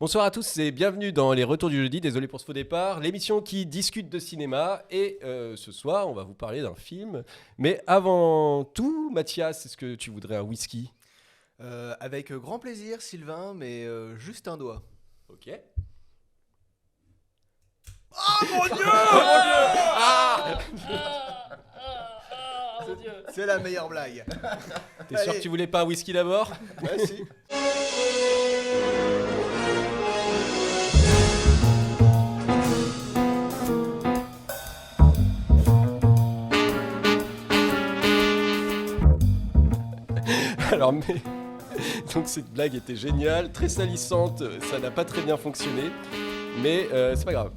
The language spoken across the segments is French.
Bonsoir à tous et bienvenue dans les Retours du jeudi, désolé pour ce faux départ, l'émission qui discute de cinéma et ce soir on va vous parler d'un film. Mais avant tout, Mathias, est-ce que tu voudrais un whisky? Avec grand plaisir, Sylvain, mais juste un doigt. Ok. Oh mon Dieu! Mon Dieu. C'est la meilleure blague. T'es sûr que tu voulais pas un whisky d'abord? Ouais, si. Alors mais... Donc cette blague était géniale, très salissante, ça n'a pas très bien fonctionné, mais c'est pas grave.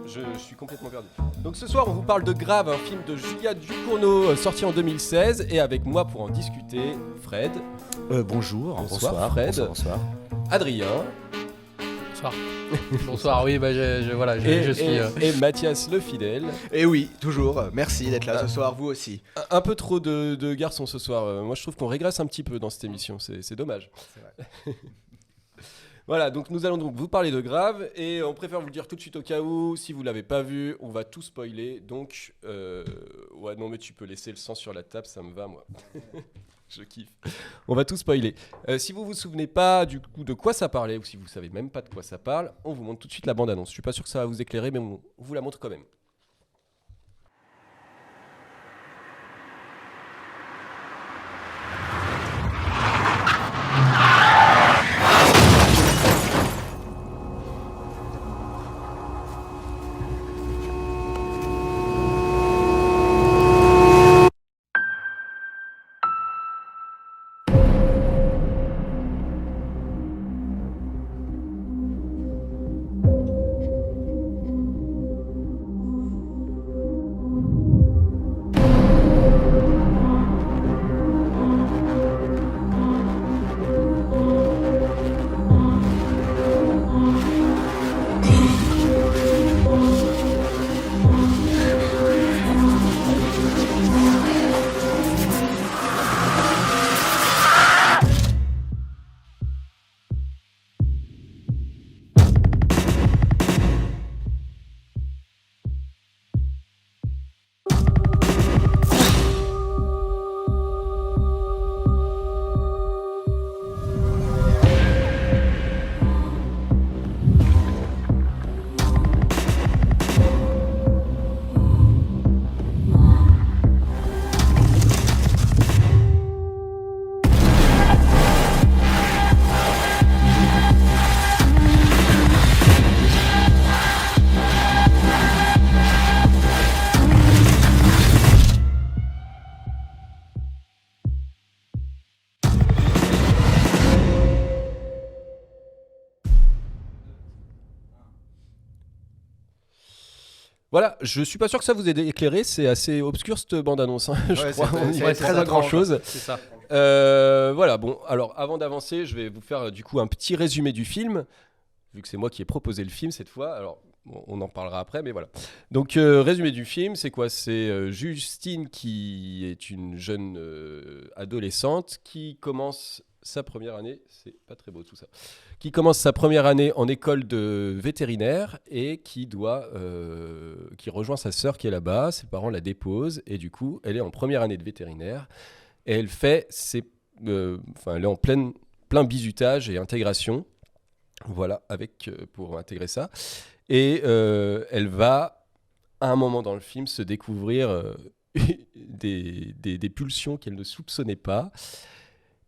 Je suis complètement perdu. Donc ce soir on vous parle de Grave, un film de Julia Ducournau sorti en 2016, et avec moi pour en discuter, Fred. Bonjour, Bonsoir, Fred. Bonsoir. Adrien. Bonsoir. Bonsoir, oui, bah je suis. Et Mathias le fidèle. Et oui, toujours. Merci d'être là ce soir, vous aussi. Un peu trop de garçons ce soir. Moi je trouve qu'on régresse un petit peu dans cette émission, c'est dommage. C'est vrai. Voilà, donc nous allons donc vous parler de Grave et on préfère vous le dire tout de suite au cas où, si vous l'avez pas vu, on va tout spoiler. Donc, ouais, non mais tu peux laisser le sang sur la table, ça me va moi. Je kiffe. On va tout spoiler. Si vous vous souvenez pas du coup de quoi ça parlait ou si vous savez même pas de quoi ça parle, on vous montre tout de suite la bande-annonce. Je suis pas sûr que ça va vous éclairer, mais on vous la montre quand même. Voilà, je suis pas sûr que ça vous ait éclairé, c'est assez obscur cette bande-annonce, hein, je Ouais, crois, c'est- on n'y c'est- voit c'est pas ça, grand-chose. C'est ça. Voilà, bon, alors avant d'avancer, je vais vous faire du coup un petit résumé du film, vu que c'est moi qui ai proposé le film cette fois, alors bon, on en parlera après, mais voilà. Donc, résumé du film, c'est quoi? C'est Justine qui est une jeune adolescente qui commence sa première année, c'est pas très beau tout ça, qui commence sa première année en école de vétérinaire et qui rejoint sa sœur qui est là-bas, ses parents la déposent et du coup, elle est en première année de vétérinaire et elle fait elle est en plein bizutage et intégration. Voilà, pour intégrer ça. Et elle va, à un moment dans le film, se découvrir des pulsions qu'elle ne soupçonnait pas.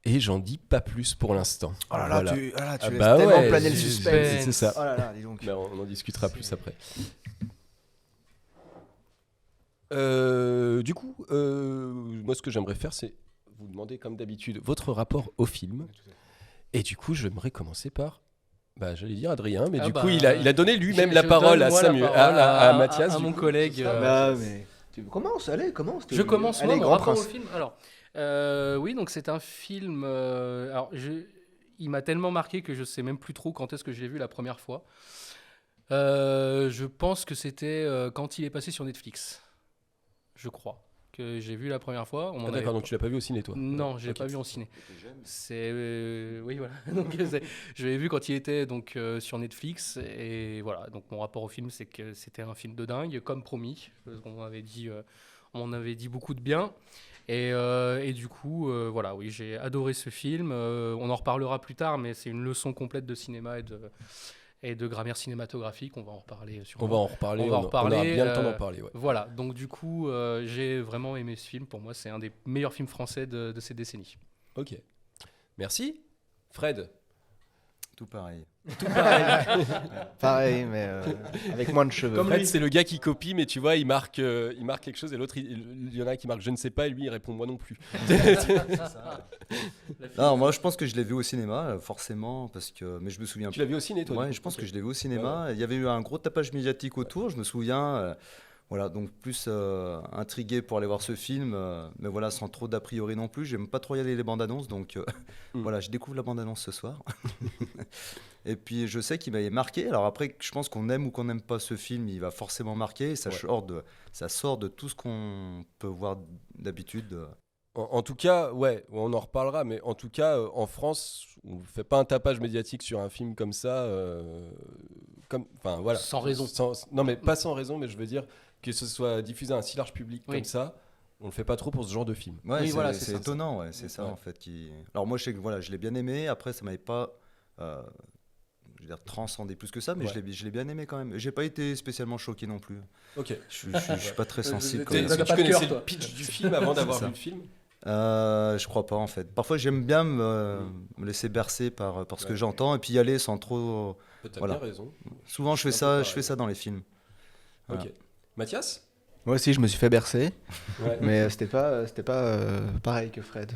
Et j'en dis pas plus pour l'instant. Oh là là, Voilà. tu Ah laisses bah tellement ouais, planer le c'est- suspense. c'est ça. Oh là là, dis donc. Mais on en discutera plus après. Du coup, moi ce que j'aimerais faire, c'est vous demander comme d'habitude votre rapport au film. Et du coup, j'aimerais commencer par, j'allais dire Adrien, mais du coup, il a donné lui-même Je la parole donne, à moi, la Samuel, parole à Mathias. à du mon coup. collègue. Bah, mais tu commences, allez, commence. Je commence Allez, moi, mon grand rapport au prince. film. Alors, oui, donc c'est un film. Il m'a tellement marqué que je sais même plus trop quand est-ce que je l'ai vu la première fois. Je pense que c'était quand il est passé sur Netflix, je crois. que j'ai vu la première fois. On m'en Ah, avait d'accord, donc tu l'as pas vu au ciné, toi? Non, je l'ai Ok. pas vu en ciné. C'est oui, voilà. Donc, je l'ai vu quand il était donc sur Netflix et voilà. Donc mon rapport au film, c'est que c'était un film de dingue, comme promis. Parce qu'on on m'avait dit beaucoup de bien. Et du coup, voilà, oui, j'ai adoré ce film. On en reparlera plus tard, mais c'est une leçon complète de cinéma et de grammaire cinématographique. On va en reparler sûrement. On va en reparler, On va en on reparler, aura bien le temps d'en parler. Ouais. Voilà, donc du coup, j'ai vraiment aimé ce film. Pour moi, c'est un des meilleurs films français de ces décennies. Ok. Merci. Fred. Tout pareil. Pareil, mais avec moins de cheveux. Comme Fred, lui. c'est le gars qui copie, mais tu vois, il marque quelque chose et l'autre, il y en a un qui marque je ne sais pas et lui, il répond moi non plus. Non, moi je pense que je l'ai vu au cinéma, forcément, mais je me souviens Tu l'as vu au ciné, toi? Ouais, du coup je pense Ok. que je l'ai vu au cinéma. Il y avait eu un gros tapage médiatique autour, je me souviens. Voilà, donc plus intrigué pour aller voir ce film, mais voilà, sans trop d'a priori non plus. J'aime pas trop y aller les bandes annonces, donc voilà, je découvre la bande annonce ce soir. Et puis je sais qu'il m'avait marqué. Alors après, je pense qu'on aime ou qu'on n'aime pas ce film, il va forcément marquer. Et Ouais. ça sort de tout ce qu'on peut voir d'habitude. En tout cas, ouais, on en reparlera, mais en tout cas, en France, on ne fait pas un tapage médiatique sur un film comme ça, enfin voilà. Sans raison. Non, mais pas sans raison, mais je veux dire que ce soit diffusé à un si large public Oui. comme ça, on le fait pas trop pour ce genre de film. Ouais, Oui, c'est voilà, c'est c'est ça. étonnant, ouais, c'est ça Ouais. en fait qui. Alors moi, je sais que voilà, je l'ai bien aimé. Après, ça m'avait pas, je veux dire, transcendé plus que ça, mais Ouais. je l'ai bien aimé quand même. J'ai pas été spécialement choqué non plus. Ok. Je suis pas très sensible. T'es- comme Est-ce ça. que t'as tu pas de cœur, connaissais toi. le pitch du film avant d'avoir ça. vu le film? Je crois pas en fait. Parfois, j'aime bien me laisser bercer par ce que Ouais. j'entends et puis y aller sans trop. T'as Voilà. bien raison. Souvent, je fais C'est un peu ça, je pareil. fais ça dans les films. Voilà. Ok. Mathias? Moi aussi, je me suis fait bercer, Ouais. mais c'était pas pareil que Fred.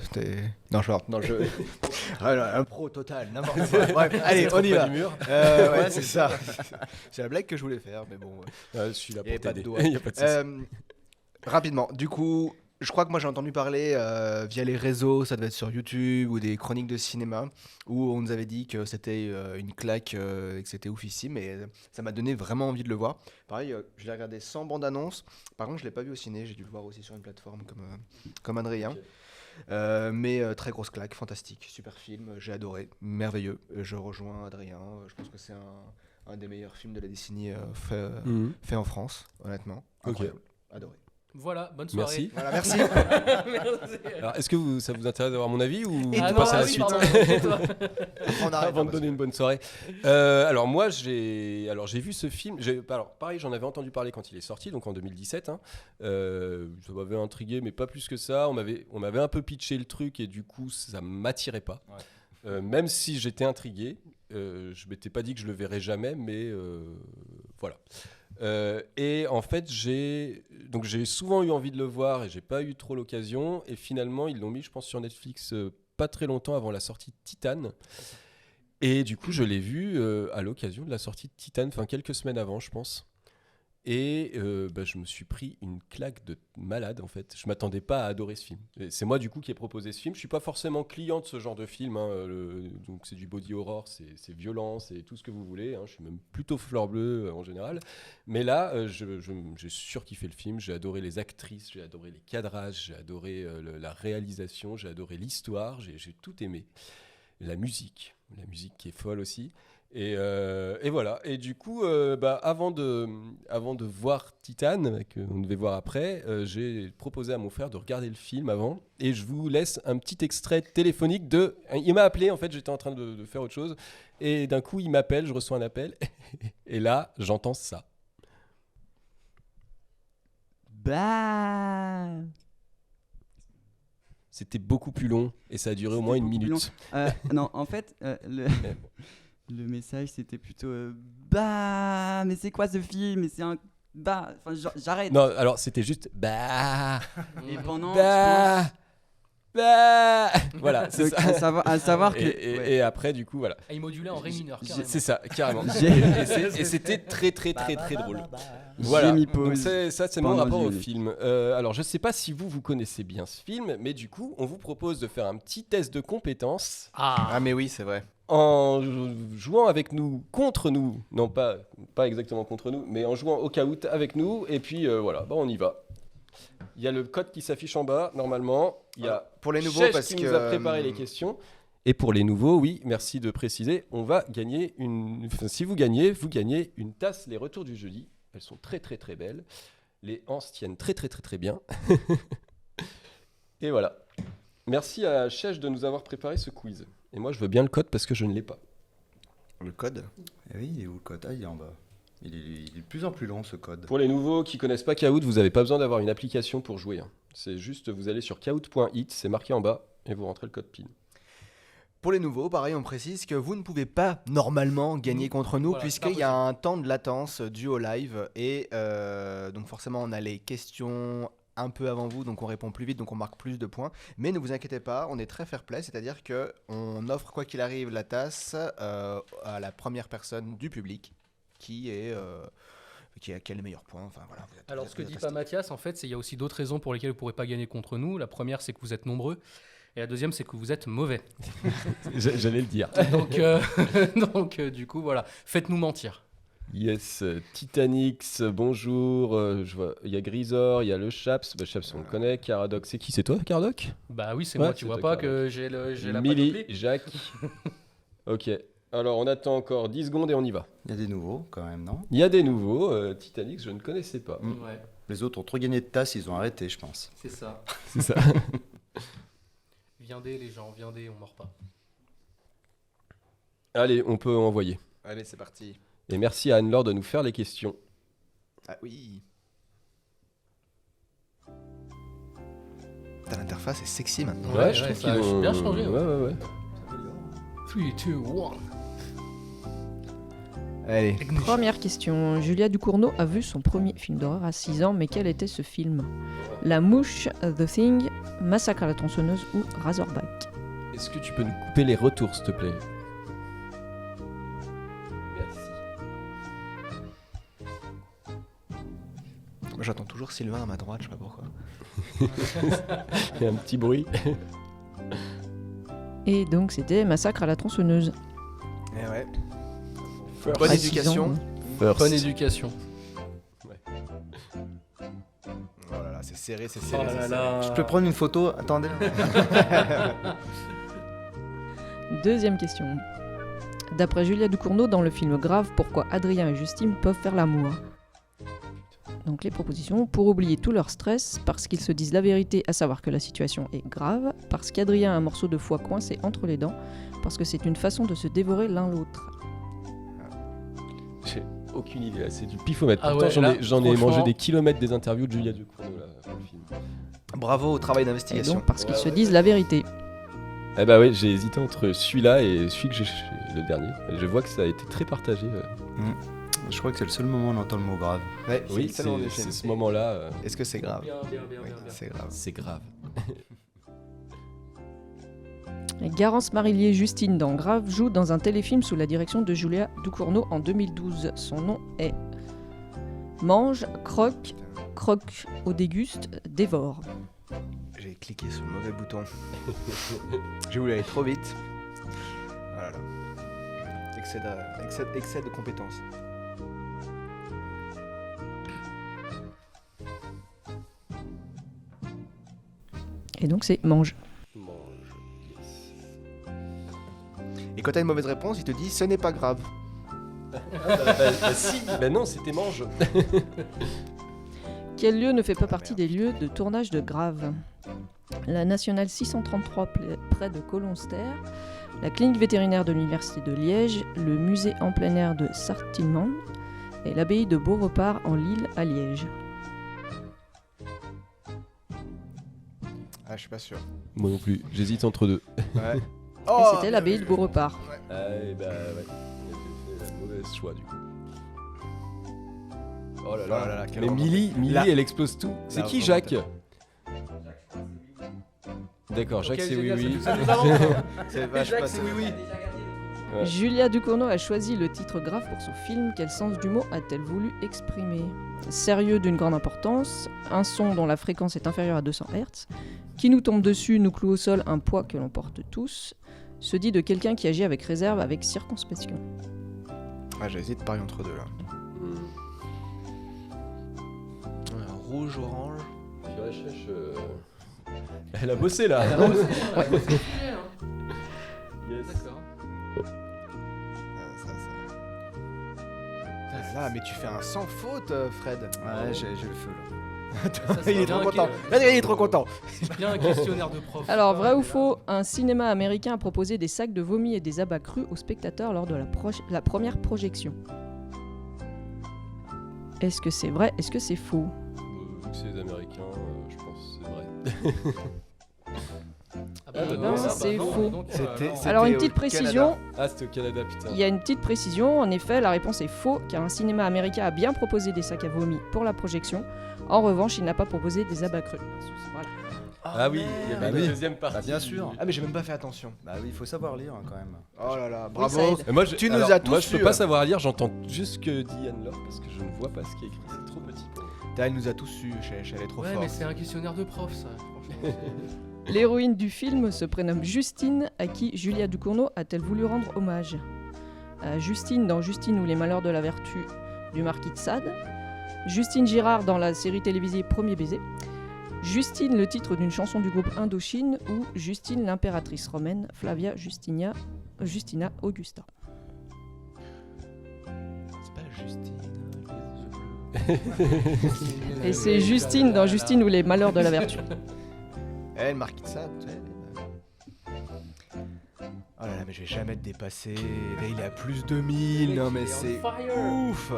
Non, un pro total, n'importe quoi. Bref, allez, on y Pas va. du mur. Ouais, c'est ça. C'est la blague que je voulais faire, mais bon. Je suis là Il y avait pour pas de t'aider. doigt. Il y a pas de souci. Rapidement, du coup, je crois que moi j'ai entendu parler via les réseaux, ça devait être sur YouTube ou des chroniques de cinéma, où on nous avait dit que c'était une claque et que c'était oufissime, et ça m'a donné vraiment envie de le voir. Pareil, je l'ai regardé sans bande-annonce, par contre je l'ai pas vu au ciné, j'ai dû le voir aussi sur une plateforme comme Adrien. Ok. Mais très grosse claque, fantastique, super film, j'ai adoré, merveilleux. Je rejoins Adrien, je pense que c'est un des meilleurs films de la décennie Mhm. fait en France, honnêtement. Ok. Incroyable, adoré. Voilà, bonne soirée. Merci. Voilà, merci. Merci. Alors, est-ce que ça vous intéresse d'avoir mon avis ou Et on toi, passe à la oui, suite pardon, et toi On arrête, avant de hein, donner une bonne soirée. Alors moi j'ai vu ce film. Alors pareil, j'en avais entendu parler quand il est sorti, donc en 2017. Hein. Ça m'avait intrigué, mais pas plus que ça. On m'avait un peu pitché le truc et du coup ça m'attirait pas. Ouais. Même si j'étais intrigué, je m'étais pas dit que je le verrais jamais, mais voilà. Et en fait, j'ai souvent eu envie de le voir et j'ai pas eu trop l'occasion. Et finalement, ils l'ont mis, je pense, sur Netflix pas très longtemps avant la sortie de Titan. Et du coup, je l'ai vu à l'occasion de la sortie de Titan, enfin quelques semaines avant, je pense. Et je me suis pris une claque de malade en fait. Je m'attendais pas à adorer ce film. Et c'est moi du coup qui ai proposé ce film. Je suis pas forcément client de ce genre de film. Hein. Donc c'est du body horror, c'est violent, c'est tout ce que vous voulez. Hein. Je suis même plutôt fleur bleue en général. Mais là, j'ai surkiffé le film. J'ai adoré les actrices, j'ai adoré les cadrages, j'ai adoré la réalisation, j'ai adoré l'histoire, j'ai tout aimé. La musique qui est folle aussi. Et voilà. Et du coup, avant de voir Titan, qu'on devait voir après, j'ai proposé à mon frère de regarder le film avant. Et je vous laisse un petit extrait téléphonique de. Il m'a appelé, en fait, j'étais en train de faire autre chose. Et d'un coup, il m'appelle, je reçois un appel. Et là, j'entends ça. Bah. C'était beaucoup plus long et ça a duré au C'était moins une beaucoup plus minute. Non, en fait, le message c'était plutôt bah, mais c'est quoi ce film? Mais c'est un bah, enfin j'arrête. Non, alors c'était juste bah. Et pendant, Bah. Bah. Voilà, je pense, c'est donc, ça. à savoir que Et après, du coup, voilà. Ah, il modulait en ré mineur, carrément. C'est ça, carrément. J'ai- Et c'était très drôle. J'ai Voilà. mis Donc pause c'est mon pendant rapport 10 au minutes. film. Alors je sais pas si vous connaissez bien ce film, mais du coup, on vous propose de faire un petit test de compétences Ah, mais oui, c'est vrai. en jouant avec nous, contre nous. Non, pas exactement contre nous, mais en jouant au caout avec nous. Et puis voilà, on y va. Il y a le code qui s'affiche en bas, normalement. Il y a Pour les nouveaux, Chech parce qui que nous a préparé les questions. Et pour les nouveaux, oui, merci de préciser, on va gagner si vous gagnez une tasse Les Retours du Jeudi. Elles sont très très très belles. Les anses tiennent très très très très bien. Et voilà. Merci à Chech de nous avoir préparé ce quiz. Et moi, je veux bien le code parce que je ne l'ai pas. Le code. Eh oui, il est où le code? Ah, il est en bas. Il est de plus en plus long ce code. Pour les nouveaux qui connaissent pas Kahoot, vous n'avez pas besoin d'avoir une application pour jouer. Hein. C'est juste, vous allez sur kahoot.it, c'est marqué en bas, et vous rentrez le code PIN. Pour les nouveaux, pareil, on précise que vous ne pouvez pas normalement gagner contre nous, Voilà, puisqu'il c'est y a un temps de latence dû au live. Et donc forcément, on a les questions un peu avant vous, donc on répond plus vite, donc on marque plus de points. Mais ne vous inquiétez pas, on est très fair-play, c'est-à-dire qu'on offre quoi qu'il arrive la tasse à la première personne du public qui a le meilleur point. Enfin, voilà, Alors, ce que dit pas Mathias, en fait, c'est qu'il y a aussi d'autres raisons pour lesquelles vous ne pourrez pas gagner contre nous. La première, c'est que vous êtes nombreux. Et la deuxième, c'est que vous êtes mauvais. J'allais le dire. Donc, du coup, voilà. Faites-nous mentir. Yes, Titanix, bonjour. Je vois, il y a Grisor, il y a le Chaps. Bah, Chaps, on le connaît. Caradoc, c'est qui? C'est toi, Caradoc? Bah oui, c'est Ouais, moi. Tu c'est vois toi, pas Caradoc. que j'ai la Milly, panoplie. Jacques. Ok. Alors, on attend encore 10 secondes et on y va. Il y a des nouveaux quand même, non? Il y a des nouveaux. Titanix, je ne connaissais pas. Ouais, Les autres ont trop gagné de tasses, ils ont arrêté, je pense. c'est ça. C'est ça. Viendez, les gens, viendez, on mord pas. Allez, on peut envoyer. Allez, c'est parti. Et merci à Anne-Laure de nous faire les questions. Ah oui. Putain, l'interface est sexy maintenant. Ouais, je trouve ça a qu'ils ont bien changé, Ouais, ouais. ouais. 3, 2, 1. Allez. Première question. Julia Ducournau a vu son premier film d'horreur à 6 ans, mais quel était ce film? La Mouche, The Thing, Massacre à la tronçonneuse ou Razorback? Est-ce que tu peux nous couper les retours, s'il te plaît? Merci. Moi, j'attends toujours Sylvain à ma droite, je sais pas pourquoi. Il y a un petit bruit. Et donc c'était Massacre à la tronçonneuse. Eh ouais. First. Bonne À 6 éducation. ans, First. Bonne éducation. Oh là là, c'est serré, c'est Oh serré. là c'est serré. là. Je peux prendre une photo? Attendez. Deuxième question. D'après Julia Ducournau, dans le film Grave, pourquoi Adrien et Justine peuvent faire l'amour? Donc les propositions: pour oublier tout leur stress, parce qu'ils se disent la vérité, à savoir que la situation est grave, parce qu'Adrien a un morceau de foie coincé entre les dents, parce que c'est une façon de se dévorer l'un l'autre. J'ai aucune idée, là, c'est du pifomètre. Ah Pourtant, ouais, j'en là, ai mangé franchement- des kilomètres des interviews de Julia Ducournau là, pour le film. Bravo au travail Et d'investigation. donc parce qu'ils Ouais, se ouais. disent la vérité. Eh bah ouais, j'ai hésité entre celui-là et celui que j'ai le dernier. Je vois que ça a été très partagé. Je crois que c'est le seul moment où on entend le mot grave. Ouais, Oui, c'est le nom du c'est film. ce moment-là. Est-ce que c'est grave? Bien, bien, bien, Oui, bien, bien. c'est grave. C'est grave. Et Garance Marillier Justine dans Grave joue dans un téléfilm sous la direction de Julia Ducournau en 2012. Son nom est Mange, Croque, Croque au déguste, Dévore. J'ai cliqué sur le mauvais bouton. J'ai voulu aller trop vite. Voilà. Excès de compétences. Et donc c'est Mange. Mange. Yes. Et quand t'as une mauvaise réponse, il te dit ce n'est pas grave. Bah si, bah non, c'était mange. Quel lieu ne fait pas Ah, partie merde. des lieux de tournage de Grave? La nationale 633 près de Colonster, la clinique vétérinaire de l'Université de Liège, le musée en plein air de Sartilman et l'abbaye de Beaurepart en Lille à Liège. Ah, je suis pas sûr. Moi non plus, j'hésite entre deux. Ouais. Et c'était l'abbaye de Beaurepart. Ah, et bah ouais, j'ai fait le mauvais choix du coup. Oh là là, Oh là là, quelle mais remontée. Milly, La- elle explose tout. C'est la qui remontée. Jacques? D'accord, Jacques Ok, c'est oui génial, oui. ça nous avance, hein. C'est vache pas c'est oui, oui. Ouais. Julia Ducournau a choisi le titre Grave pour son film. Quel sens du mot a-t-elle voulu exprimer? Sérieux d'une grande importance, un son dont la fréquence est inférieure à 200 Hz, qui nous tombe dessus, nous cloue au sol, un poids que l'on porte tous, se dit de quelqu'un qui agit avec réserve, avec circonspection. Ah, j'hésite parier entre deux là. Hmm. Rouge, orange. Purée, Chèche, elle a bossé là. Ah, c'est sujet, hein. Yes. D'accord. Là, mais tu fais un sans faute, Fred. Ouais, j'ai le feu là. Ça, c'est Il est bien trop content. que- Adrien, il est trop content. C'est bien un questionnaire de prof. Alors, vrai ou faux, un cinéma américain a proposé des sacs de vomi et des abats crus aux spectateurs lors de la première projection. Est-ce que c'est vrai? Est-ce que c'est faux? Vu que c'est les Américains, je pense que c'est vrai. Ah bah non, bah c'est non, faux. donc, C'était- non. c'est- Alors, une au petite précision, Canada. Ah, c'était au Canada, putain. il y a une petite précision. En effet, la réponse est faux, car un cinéma américain a bien proposé des sacs à vomi pour la projection. En revanche, il n'a pas proposé des abats crus. Voilà. Ah oui, il y avait Bah la oui. deuxième partie. Bah, bien sûr. Ah, mais j'ai même pas fait attention. Bah oui, il faut savoir lire hein, quand même. Oh là là, ça bravo. aide. Et moi, Tu nous as tous Moi, je peux su, pas hein. savoir lire, j'entends juste ce que dit Anne-Laure parce que je ne vois pas ce qui est écrit, c'est trop petit pour moi. Elle nous a tous su, elle est trop Ouais, forte. mais c'est un questionnaire de prof, ça. Franchement, L'héroïne du film se prénomme Justine, à qui Julia Ducournau a-t-elle voulu rendre hommage? Justine dans Justine ou les malheurs de la vertu du marquis de Sade, Justine Girard dans la série télévisée Premier baiser, Justine le titre d'une chanson du groupe Indochine ou Justine l'impératrice romaine Flavia Justina Augusta. C'est pas Justine. Et c'est Justine dans Justine ou les malheurs de la vertu. Elle, marquis de Sade, tu sais. Oh là là, mais je vais jamais te dépasser. Là, il est à plus de 1000. Non, mais c'est ouf.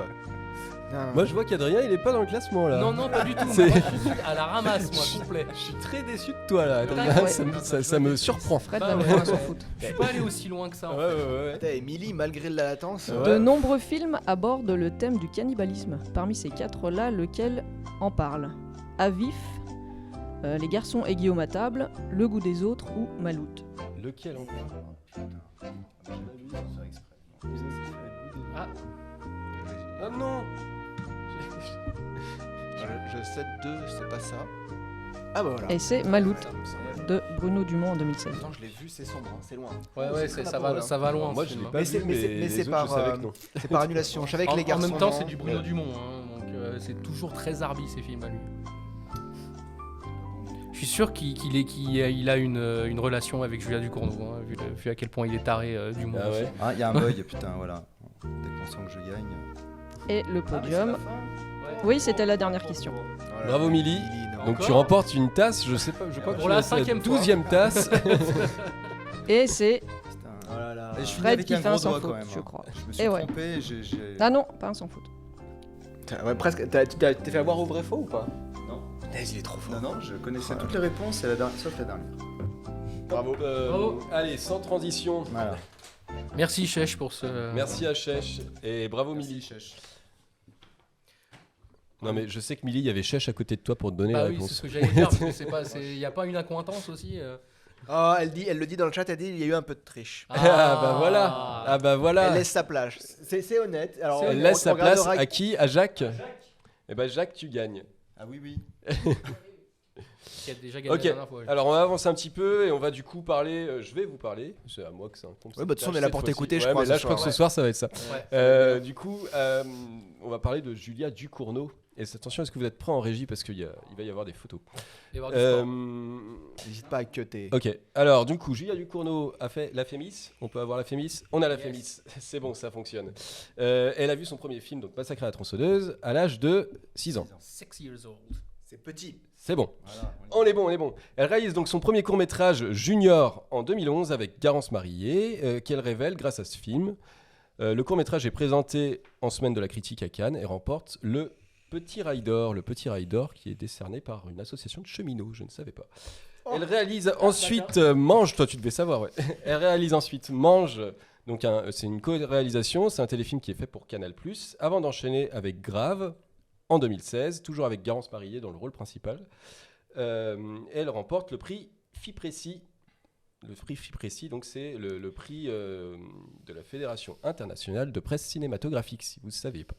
Non. Moi, je vois qu'Adrien, il est pas dans le classement là. Non, non, pas du tout. C'est- Moi, je suis à la ramasse, moi, complet. Je suis très déçu de toi là, Adrien. Ouais. Ça me surprend. Fred Bah va ouais. s'en foutre. Je suis pas allé aussi loin que ça. en Ouais, fait. ouais, ouais. Putain, Émilie, malgré la latence. Ouais. De nombreux films abordent le thème du cannibalisme. Parmi ces quatre-là, lequel en parle? À vif, Les garçons et Guillaume à table, Le goût des autres ou Maloute. Lequel encore? Ah, Ah non. Je sais deux, c'est pas ça. Ah bah voilà. Et c'est Maloute Ça me semble. de Bruno Dumont en 2016. Attends, je l'ai vu, c'est sombre, hein, c'est loin. ouais, ouais, très ça drôle, va, hein. ça va loin. Moi, ce je film, l'ai hein. pas Mais c'est- vu, mais c'est- mais mais les c'est autres, par, je savais que non. C'est par annulation. Je savais que les garçons. En même temps, c'est du Bruno Ouais. Dumont, hein, donc c'est toujours très arbi ces films à lui. Je suis sûr qu'il a une relation avec Julia Ducournau, hein, vu à quel point il est taré Dumont. Ah aussi. ouais. Ah, il y a un bug, putain, voilà. Dès qu'on sent que je gagne. Et le podium. Oui, c'était la dernière question. Oh là là, Bravo, Milly. non. Donc tu Encore remportes une tasse, je sais pas, je crois que Pour tu la as 5e fois. 12e tasse. Et c'est Putain. Oh là là. Et je finis Fred avec qui un fait un gros sans doigt quand faute, même. je hein. crois. Je me suis Et ouais. trompé, Ah non, pas un sans faute. Putain, ouais, presque. T'es fait avoir au vrai faux ou pas? Non. Punaise, il est trop fort. Non, non, je connaissais toutes les réponses sauf la dernière. Bravo. Bravo. Allez, sans transition. Voilà. Merci Chèche pour ce. Merci à Chèche et bravo Milly. Non mais je sais que Milly, il y avait Chèche à côté de toi pour te donner Ah la oui, c'est réponse. ce que j'allais dire. Il n'y a pas une accointance aussi Oh, elle le dit dans le chat, elle dit il y a eu un peu de triche. Ah bah voilà. Ah bah voilà. Elle laisse sa place. C'est honnête. Alors, Elle on laisse sa place regardera- à qui? À Jacques. Et ben Jacques, tu gagnes. Ah oui, oui. Qui a déjà gagné Ok. la dernière fois. Alors on va avancer un petit peu et on va du coup parler. Je vais vous parler. C'est à moi que ça incombe. Ouais, bah, de toute façon, on est là cette pour fois-ci. t'écouter, je Ouais, crois, mais là, ce je crois que soir, ce soir, ça va être ça. Ouais. Du coup, on va parler de Julia Ducournau. Et attention, est-ce que vous êtes prêts en régie parce qu'il va y avoir des photos. Et voir du sport. N'hésite pas à cutter. Ok, alors du coup, Julia Ducournau a fait la Fémis. On peut avoir la Fémis. On a la Yes. Fémis. C'est bon, ça fonctionne. Elle a vu son premier film, donc Massacre à la tronçonneuse, à l'âge de 6 ans. 6 years old. C'est petit. C'est bon. Voilà, On est bon, on est bon. Elle réalise donc son premier court-métrage Junior en 2011 avec Garance Marié, qu'elle révèle grâce à ce film. Le court-métrage est présenté en semaine de la critique à Cannes et remporte le Petit Rail d'Or. Le Petit Rail d'Or qui est décerné par une association de cheminots, je ne savais pas. Elle réalise ensuite Mange, toi tu devais savoir, ouais. Elle réalise ensuite Mange, donc c'est une co-réalisation, c'est un téléfilm qui est fait pour Canal+, avant d'enchaîner avec Grave en 2016, toujours avec Garance Marié dans le rôle principal. Elle remporte le prix FIPRECI. Le prix FIPRECI, donc c'est le prix de la Fédération internationale de presse cinématographique, si vous ne saviez pas.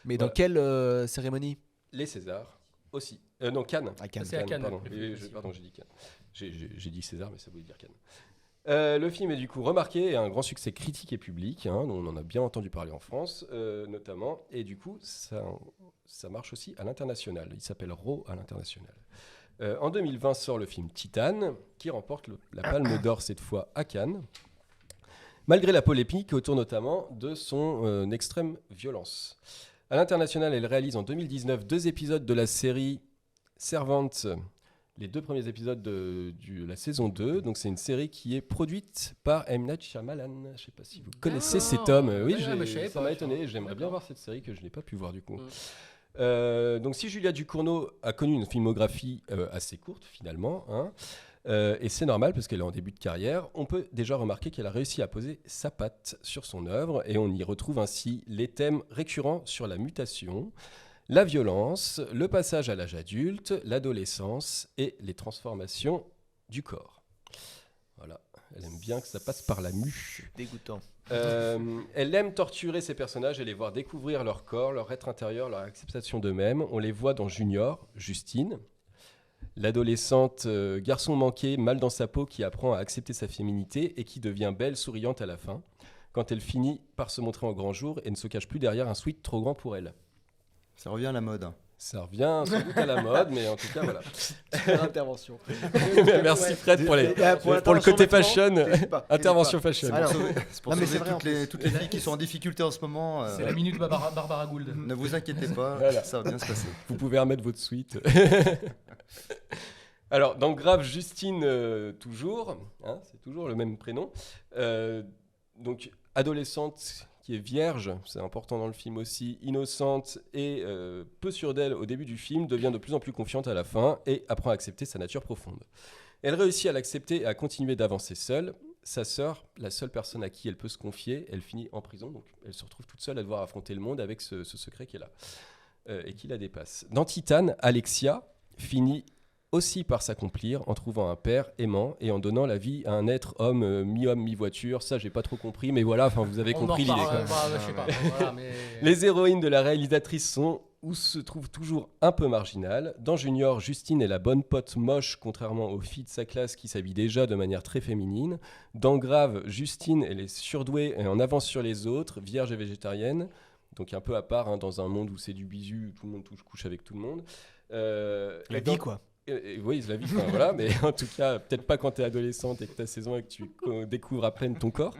Mais Voilà. dans quelle cérémonie? Les Césars aussi. Non, Cannes. À Cannes. C'est à Cannes. Pardon, pardon, j'ai dit Cannes. J'ai dit César, mais ça voulait dire Cannes. Le film est du coup remarqué et a un grand succès critique et public, hein, dont on en a bien entendu parler en France notamment, et du coup ça marche aussi à l'international. Il s'appelle Raw à l'international. En 2020 sort le film Titane, qui remporte la Palme d'Or cette fois à Cannes, malgré la polémique autour notamment de son extrême violence. À l'international, elle réalise en 2019 2 épisodes de la série Servante, les 2 premiers épisodes de la saison 2. Donc c'est une série qui est produite par M. Night Shyamalan. Je ne sais pas si vous connaissez cet homme. Oui, ça m'a étonné. J'aimerais bien voir cette série que je n'ai pas pu voir du coup. Donc si Julia Ducournau a connu une filmographie assez courte finalement, hein, et c'est normal parce qu'elle est en début de carrière, on peut déjà remarquer qu'elle a réussi à poser sa patte sur son œuvre et on y retrouve ainsi les thèmes récurrents sur la mutation, la violence, le passage à l'âge adulte, l'adolescence et les transformations du corps. Voilà, elle aime bien que ça passe par la mue. Dégoûtant. Elle aime torturer ses personnages et les voir découvrir leur corps, leur être intérieur, leur acceptation d'eux-mêmes. On les voit dans Junior, Justine, l'adolescente garçon manqué, mal dans sa peau, qui apprend à accepter sa féminité et qui devient belle, souriante à la fin, quand elle finit par se montrer en grand jour et ne se cache plus derrière un sweat trop grand pour elle. Ça revient à la mode. Ça revient sans doute à la mode, mais en tout cas, voilà. Intervention. Merci Fred pour le côté fashion. Intervention fashion. C'est pour sauver toutes les filles qui sont en difficulté en ce moment. C'est la minute Barbara Gould. Ne vous inquiétez pas, voilà. Ça va bien se passer. Vous pouvez remettre votre suite. Alors, dans Grave, Justine, toujours, hein, c'est toujours le même prénom. Donc, adolescente qui est vierge, c'est important dans le film aussi, innocente et peu sûre d'elle au début du film, devient de plus en plus confiante à la fin et apprend à accepter sa nature profonde. Elle réussit à l'accepter et à continuer d'avancer seule. Sa sœur, la seule personne à qui elle peut se confier, elle finit en prison, donc elle se retrouve toute seule à devoir affronter le monde avec ce secret qui est là et qui la dépasse. Dans Titane, Alexia finit aussi par s'accomplir en trouvant un père aimant et en donnant la vie à un être homme, mi-voiture. Ça, j'ai pas trop compris, mais voilà, vous avez compris l'idée. Les héroïnes de la réalisatrice sont ou se trouvent toujours un peu marginales. Dans Junior, Justine est la bonne pote moche, contrairement aux filles de sa classe qui s'habillent déjà de manière très féminine. Dans Grave, Justine, elle est surdouée et en avance sur les autres, vierge et végétarienne, donc un peu à part, hein, dans un monde où c'est du bisu, où tout le monde couche avec tout le monde. La vie, quoi. Oui, c'est la vie, voilà, mais en tout cas, peut-être pas quand tu es adolescente et que tu as 16 ans et que tu découvres à peine ton corps.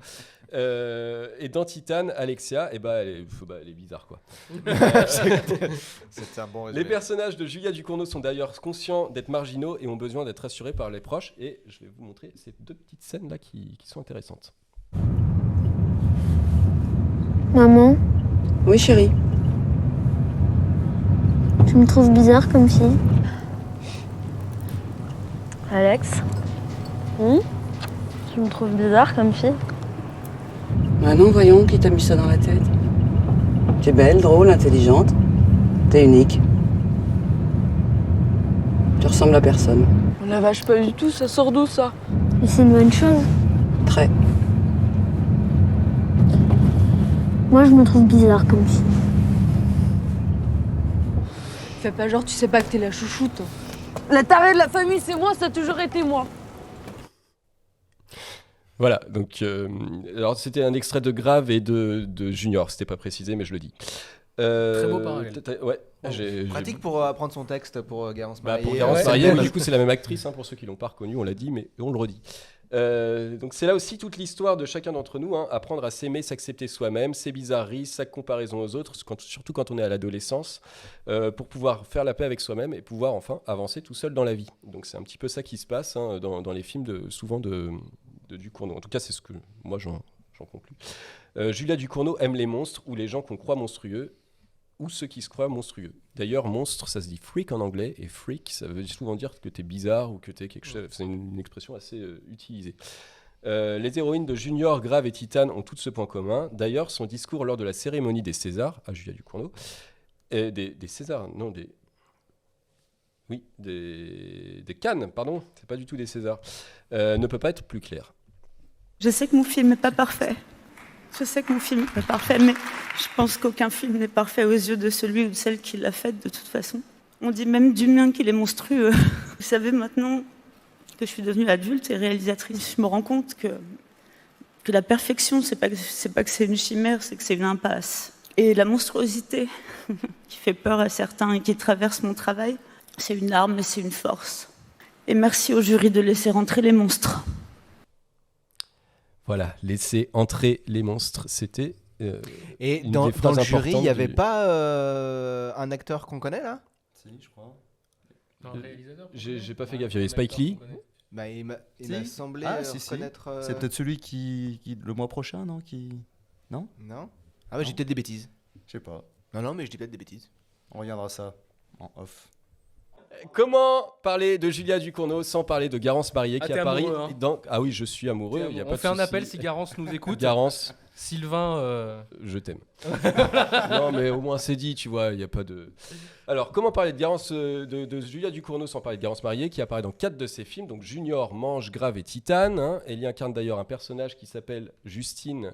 Et dans Titane, Alexia, elle est bizarre, quoi. C'est un bon résumé. Les personnages de Julia Ducournau sont d'ailleurs conscients d'être marginaux et ont besoin d'être rassurés par les proches. Et je vais vous montrer ces 2 petites scènes-là qui sont intéressantes. Maman, Oui, chérie. tu me trouves bizarre comme fille. Alex, tu me trouves bizarre comme fille. Ah non, voyons, qui t'a mis ça dans la tête? T'es belle, drôle, intelligente. T'es unique. Tu ressembles à personne. On la vache pas du tout, ça sort d'où ça? Et c'est une bonne chose. Très. Moi, je me trouve bizarre comme fille. Fais pas genre, tu sais pas que t'es la chouchoute. La tarée de la famille, c'est moi, ça a toujours été moi. Voilà, donc alors c'était un extrait de Grave et de Junior, c'était pas précisé, mais je le dis. Très beau parallèle. Ouais. Pratique pour apprendre son texte pour Garance Mariée. Pour Garance Mariée, du coup c'est la même actrice, hein, pour ceux qui l'ont pas reconnue, on l'a dit, mais on le redit. Donc c'est là aussi toute l'histoire de chacun d'entre nous, hein, apprendre à s'aimer, s'accepter soi-même, ses bizarreries, sa comparaison aux autres, surtout quand on est à l'adolescence, pour pouvoir faire la paix avec soi-même et pouvoir enfin avancer tout seul dans la vie. Donc c'est un petit peu ça qui se passe, hein, dans les films souvent de Ducournau. En tout cas c'est ce que moi j'en conclus. Julia Ducournau aime les monstres ou les gens qu'on croit monstrueux ou ceux qui se croient monstrueux. D'ailleurs, monstre, ça se dit freak en anglais, et freak, ça veut souvent dire que t'es bizarre ou que t'es quelque chose. C'est une expression assez utilisée. Les héroïnes de Junior, Grave et Titane ont toutes ce point commun. D'ailleurs, son discours lors de la cérémonie des Césars, à Julia Ducournau, des Césars, non, des Cannes, pardon, c'est pas du tout des Césars, ne peut pas être plus clair. Je sais que mon film n'est pas parfait. Je sais que mon film n'est pas parfait, mais je pense qu'aucun film n'est parfait aux yeux de celui ou de celle qui l'a fait de toute façon. On dit même du mien qu'il est monstrueux. Vous savez, maintenant, que je suis devenue adulte et réalisatrice, je me rends compte que la perfection, c'est pas que c'est une chimère, c'est que c'est une impasse. Et la monstruosité qui fait peur à certains et qui traverse mon travail, c'est une arme et c'est une force. Et merci au jury de laisser entrer les monstres. Voilà, laisser entrer les monstres, c'était... Et une dans des phrases le jury, il importantes n'y avait du- pas un acteur qu'on connaît là? Si, je crois. Non, le réalisateur, J'ai pas fait gaffe, il y avait Spike Lee. Bah, il m'a Si. semblé Si, si. reconnaître. C'est peut-être celui qui le mois prochain, non Non. Ah bah j'ai Non. peut-être des bêtises. Je sais pas. Non, mais je dis peut-être des bêtises. On regardera ça en off. Comment parler de Julia Ducournau sans parler de Garance Marié Ah, qui t'es apparaît amoureux, hein. dans... Ah oui, je suis amoureux, il y a On pas fait de un souci. appel si Garance nous écoute. Garance, Sylvain, je t'aime. Non, mais au moins c'est dit, tu vois, il n'y a pas de... Alors, comment parler de Garance, de Julia Ducournau sans parler de Garance Marié, qui apparaît dans 4 de ses films, donc Junior, Mange, Grave et Titane. Hein. Elle y incarne d'ailleurs un personnage qui s'appelle Justine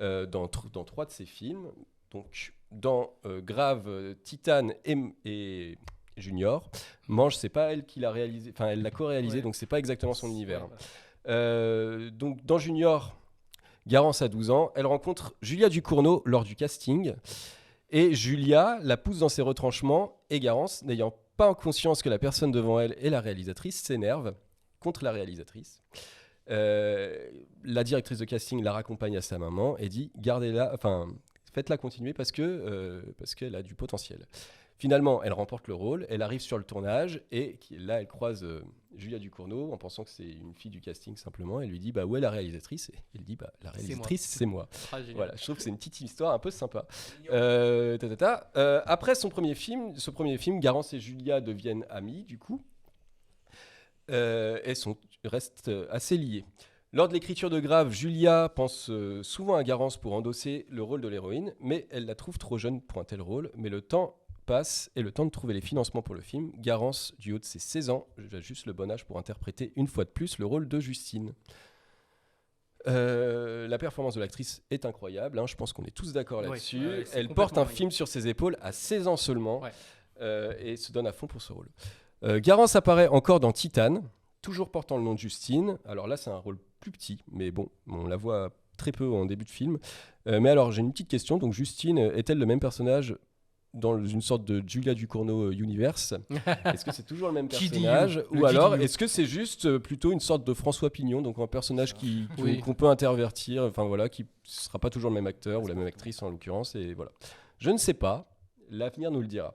dans 3 de ses films. Donc, dans Grave, Titane et Junior. Mange, c'est pas elle qui l'a réalisé, enfin, elle l'a co-réalisé, Ouais. donc c'est pas exactement son univers. Ouais, voilà. Donc, dans Junior, Garance a 12 ans, elle rencontre Julia Ducournau lors du casting. Et Julia la pousse dans ses retranchements et Garance, n'ayant pas conscience que la personne devant elle est la réalisatrice, s'énerve contre la réalisatrice. La directrice de casting la raccompagne à sa maman et dit gardez-la, enfin faites-la continuer parce qu'elle a du potentiel. Finalement, elle remporte le rôle, elle arrive sur le tournage et là, elle croise Julia Ducournau en pensant que c'est une fille du casting simplement. Elle lui dit bah où est la réalisatrice? Et elle dit bah la réalisatrice c'est moi. Ah, génial. Voilà, je trouve que c'est une petite histoire un peu sympa. Après ce premier film, Garance et Julia deviennent amies du coup. Elles restent assez liées. Lors de l'écriture de Grave, Julia pense souvent à Garance pour endosser le rôle de l'héroïne, mais elle la trouve trop jeune pour un tel rôle. Mais le temps passe et le temps de trouver les financements pour le film, Garance, du haut de ses 16 ans, a juste le bon âge pour interpréter une fois de plus le rôle de Justine. La performance de l'actrice est incroyable, hein, je pense qu'on est tous d'accord Ouais, là-dessus. ouais, c'est Elle porte un complètement film sur ses épaules à 16 ans seulement Ouais. et se donne à fond pour ce rôle. Garance apparaît encore dans Titane, toujours portant le nom de Justine. Alors là, c'est un rôle plus petit, mais bon, on la voit très peu en début de film. Mais alors, j'ai une petite question. Donc, Justine est-elle le même personnage dans une sorte de Julia Ducournau universe? Est-ce que c'est toujours le même personnage? Ou alors, est-ce que c'est juste plutôt une sorte de François Pignon, donc un personnage Oui. qu'on peut intervertir, enfin voilà, qui ne sera pas toujours le même acteur ou la même actrice en l'occurrence, et voilà. Je ne sais pas, l'avenir nous le dira.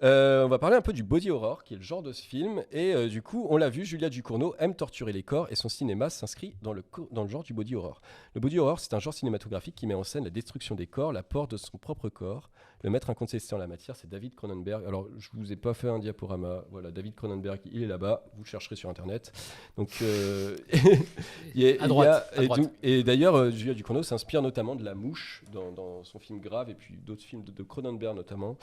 On va parler un peu du body horror, qui est le genre de ce film. Et du coup, on l'a vu, Julia Ducournau aime torturer les corps et son cinéma s'inscrit dans le genre du body horror. Le body horror, c'est un genre cinématographique qui met en scène la destruction des corps, la peur de son propre corps. Le maître incontesté en la matière, c'est David Cronenberg. Alors, je vous ai pas fait un diaporama. Voilà, David Cronenberg, il est là-bas. Vous le chercherez sur Internet. Donc, À droite, à droite. et d'ailleurs, Julia Ducournau s'inspire notamment de La Mouche dans son film Grave et puis d'autres films de Cronenberg notamment.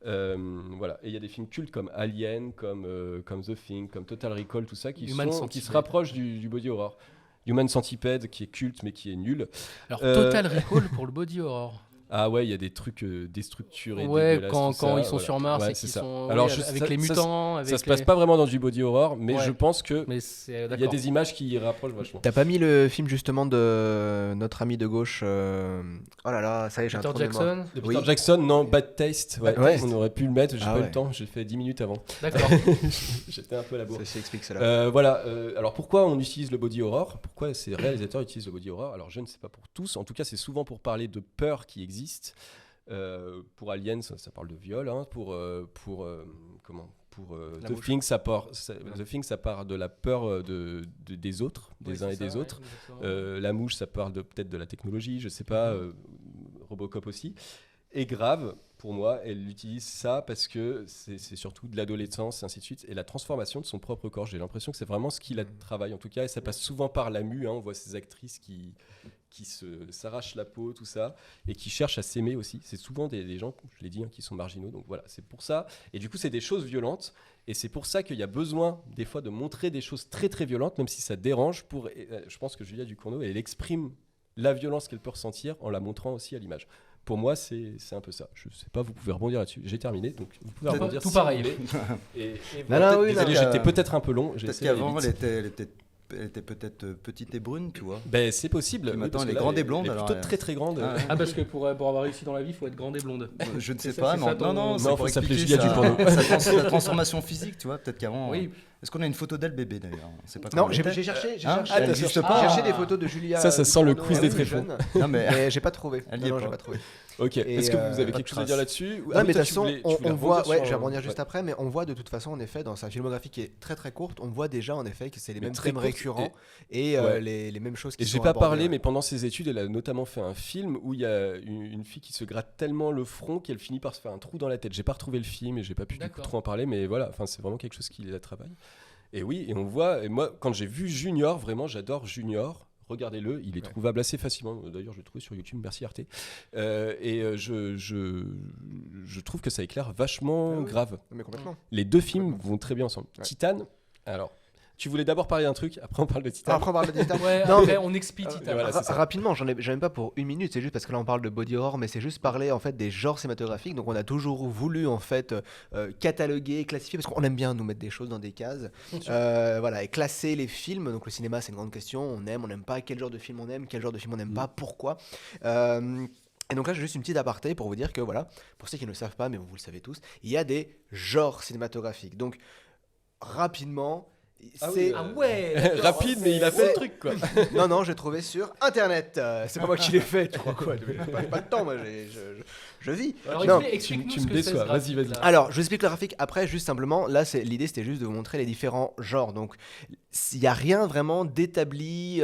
Voilà. Et il y a des films cultes comme Alien, comme The Thing, comme Total Recall, tout ça qui se rapprochent du body horror. Human Centipede qui est culte mais qui est nul. Alors, Total Recall pour le body horror. Ah ouais, il y a des trucs déstructurés. Ouais, dégueulasses, quand tout ça, ils sont voilà. sur Mars Ouais, et qu'ils c'est ça. sont Alors, avec les mutants. Ça se passe pas vraiment dans du body horror, mais Ouais. je pense que Mais c'est il y a des images qui y rapprochent vachement. T'as pas mis le film justement de notre ami de gauche Oh là là, ça y est, j'ai un Peter trou de mémoire. Jackson. De Peter Jackson, non, Bad Taste. Ouais, Bad Taste. on aurait pu le mettre, j'ai Ah pas eu ouais. le temps, j'ai fait 10 minutes avant. D'accord. J'étais un peu à la bourre. Ça explique cela. Voilà, alors pourquoi on utilise le body horror? Pourquoi ces réalisateurs utilisent le body horror? Alors je ne sais pas pour tous, en tout cas c'est souvent pour parler de peurs qui existent. Pour Alien, ça parle de viol. Hein. Pour La The mouche. Thing, ça part de la peur des autres, des uns et des autres. La Mouche, ça parle peut-être de la technologie, je sais pas. Robocop aussi. Et Grave, pour moi, elle utilise ça parce que c'est surtout de l'adolescence et ainsi de suite, et la transformation de son propre corps. J'ai l'impression que c'est vraiment ce qui la travaille en tout cas, et ça passe souvent par la mue. Hein. On voit ces actrices qui s'arrachent la peau, tout ça, et qui cherchent à s'aimer aussi. C'est souvent des gens, je l'ai dit, hein, qui sont marginaux. Donc voilà, c'est pour ça. Et du coup, c'est des choses violentes, et c'est pour ça qu'il y a besoin des fois de montrer des choses très très violentes, même si ça dérange. Je pense que Julia Ducournau, elle exprime la violence qu'elle peut ressentir en la montrant aussi à l'image. Pour moi, c'est un peu ça. Je sais pas, vous pouvez rebondir là-dessus. J'ai terminé, donc vous pouvez Peut-être rebondir tout si pareil. vous voulez. Et Non, voilà, non, oui, désolé, non, j'étais peut-être un peu long. J'ai Peut-être essayé d'aller qu'avant, vite. elle était peut-être petite et brune, tu vois. Ben, c'est possible. Et maintenant, parce elle que est là, grande et blonde, Elle est alors, plutôt très très grande. Ah, ouais. Ah, parce que pour avoir réussi dans la vie, il faut être grande et blonde. Je ne sais C'est pas, ça, mais c'est ça, ton- non, Non, c'est faut pour s'appeler expliquer Julia Ducournau. sa transformation physique, tu vois. Peut-être qu'avant. Oui. Est-ce qu'on a une photo d'elle bébé d'ailleurs? C'est pas Non, comment j'ai elle était. cherché. Hein J'ai Elle cherché. existe J'ai pas. cherché des photos de Julia. Ça sent le Ducournau, quiz des plus tréfonds. jeune, Non, mais mais j'ai pas trouvé. Elle y est Non, pas. j'ai pas trouvé. Ok. Et, Est-ce que vous avez pas quelque de chose à dire traces. là-dessus? Non, mais de toute façon, on voit, rebondir ouais, sur- je vais rebondir juste ouais. après, mais on voit de toute façon, en effet, dans sa filmographie qui est très très courte, on voit déjà en effet que c'est les Mais mêmes très thèmes courte récurrents et ouais. les mêmes choses qui Et sont j'ai pas abordées, parlé, ouais. mais pendant ses études, elle a notamment fait un film où il y a une fille qui se gratte tellement le front qu'elle finit par se faire un trou dans la tête. J'ai pas retrouvé le film et j'ai pas pu du coup D'accord. trop en parler, mais voilà, enfin c'est vraiment quelque chose qui la travaille. Et oui, et on voit, et moi quand j'ai vu Junior, vraiment j'adore Junior. Regardez-le, il est trouvable assez facilement. D'ailleurs, je l'ai trouvé sur YouTube, merci Arte. Je trouve que ça éclaire vachement Ah oui. grave. Mais complètement. Les deux films vont très bien ensemble. Ouais. Titan, alors, tu voulais d'abord parler d'un truc, après on parle de Titan. Après, on parle de Titan. Ouais, Non, après, mais- on explie Titan. voilà, c'est ça. Rapidement, j'en ai même pas pour une minute, c'est juste parce que là on parle de body horror, mais c'est juste parler en fait des genres cinématographiques. Donc on a toujours voulu en fait cataloguer, classifier, parce qu'on aime bien nous mettre des choses dans des cases. Voilà, et classer les films. Donc le cinéma, c'est une grande question. On aime, on n'aime pas. Quel genre de film on aime, quel genre de film on n'aime pas, pourquoi. Et donc là, j'ai juste une petite aparté pour vous dire que voilà, pour ceux qui ne le savent pas, mais vous le savez tous, il y a des genres cinématographiques. Donc rapidement. Ah C'est oui, Ah ouais. Rapide, mais il a fait le truc quoi. non, j'ai trouvé sur internet. C'est pas moi qui l'ai fait, tu crois quoi? J'ai pas de temps, moi, je vis. Alors Non, explique-nous tu ce me que c'est, ce déçois. Vas-y, graphique, vas-y. là. Alors, je vous explique le graphique après, juste simplement. Là, l'idée, c'était juste de vous montrer les différents genres. Donc, il n'y a rien vraiment d'établi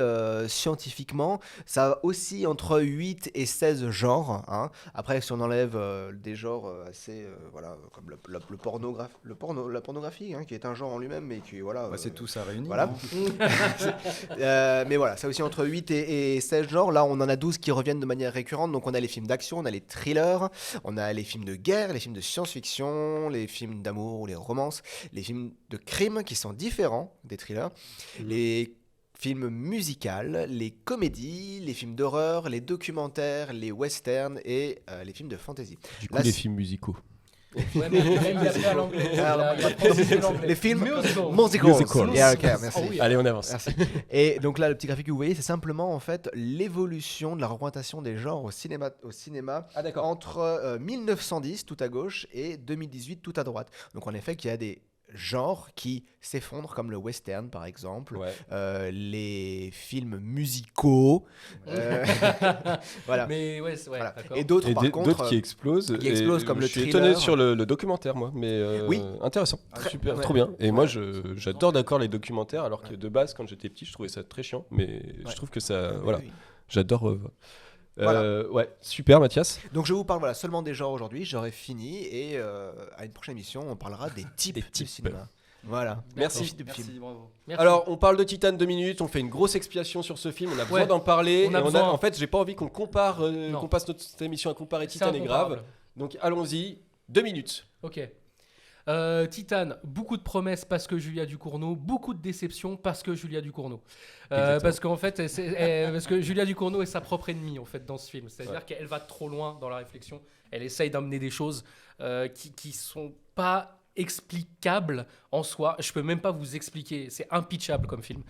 scientifiquement. Ça oscille entre 8 et 16 genres. Hein. Après, si on enlève des genres assez, voilà, comme la pornographie, hein, qui est un genre en lui-même, mais qui, voilà. c'est tout ça réuni. Voilà. non Mais voilà, ça aussi entre 8 et 16 genres. Là, on en a 12 qui reviennent de manière récurrente. Donc, on a les films d'action, on a les thrillers, on a les films de guerre, les films de science-fiction, les films d'amour ou les romances, les films de crime qui sont différents des thrillers, les films musicaux, les comédies, les films d'horreur, les documentaires, les westerns et les films de fantasy. Du coup, Là, les c'est- films musicaux. Ouais, mais il a fait à l'anglais. Il a prononcé l'anglais. Les films Musicals. musicals. Yeah, ok, merci. Oh oui. Allez, on avance. Merci. Et donc là, le petit graphique que vous voyez, c'est simplement en fait l'évolution de la représentation des genres au cinéma entre 1910 tout à gauche et 2018 tout à droite. Donc en effet, il y a des genres qui s'effondrent comme le western par exemple, Ouais. les films musicaux, voilà. Mais ouais, Voilà. d'accord. Et d'autres Et par contre d'autres qui explosent. qui explosent Et comme je le suis thriller. étonné sur le documentaire, moi. Mais Oui. intéressant. Très- Super, ouais. trop bien. Et moi, j'adore d'accord les documentaires, alors que de base, quand j'étais petit, je trouvais ça très chiant. Mais je trouve que ça. Oui, Voilà. oui. J'adore. Voilà. Ouais, super, Mathias. Donc je vous parle seulement des genres aujourd'hui, j'aurai fini et à une prochaine émission on parlera des types, Des de types. cinéma. Voilà. Merci. Des types de films. Merci, bravo. Merci. Alors, on parle de Titan 2 minutes, on fait une grosse expiation sur ce film, on a besoin Ouais, d'en parler. on a et besoin. en fait, j'ai pas envie qu'on compare, Non. qu'on passe notre émission à comparer C'est Titan et Grave. incomparable. Donc, allons-y, 2 minutes. Ok. Titan, beaucoup de promesses parce que Julia Ducournau, beaucoup de déceptions parce que Julia Ducournau. Parce qu'en fait, parce que Julia Ducournau est sa propre ennemie en fait dans ce film. C'est-à-dire qu'elle va trop loin dans la réflexion. Elle essaye d'amener des choses qui sont pas explicables en soi. Je peux même pas vous expliquer. C'est impitchable comme film.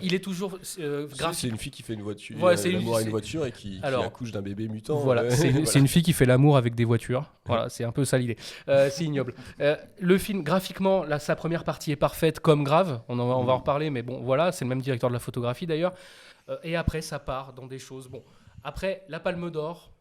Il est toujours C'est une fille qui fait une voiture, Ouais, c'est l'amour à une c'est- voiture et qui Alors, accouche d'un bébé mutant. Voilà, c'est une fille qui fait l'amour avec des voitures. Voilà, c'est un peu ça l'idée. C'est ignoble. Le film, graphiquement, là, sa première partie est parfaite comme Grave. On va en reparler, mais bon, voilà, c'est le même directeur de la photographie d'ailleurs. Et après, ça part dans des choses. Bon, après, la Palme d'Or.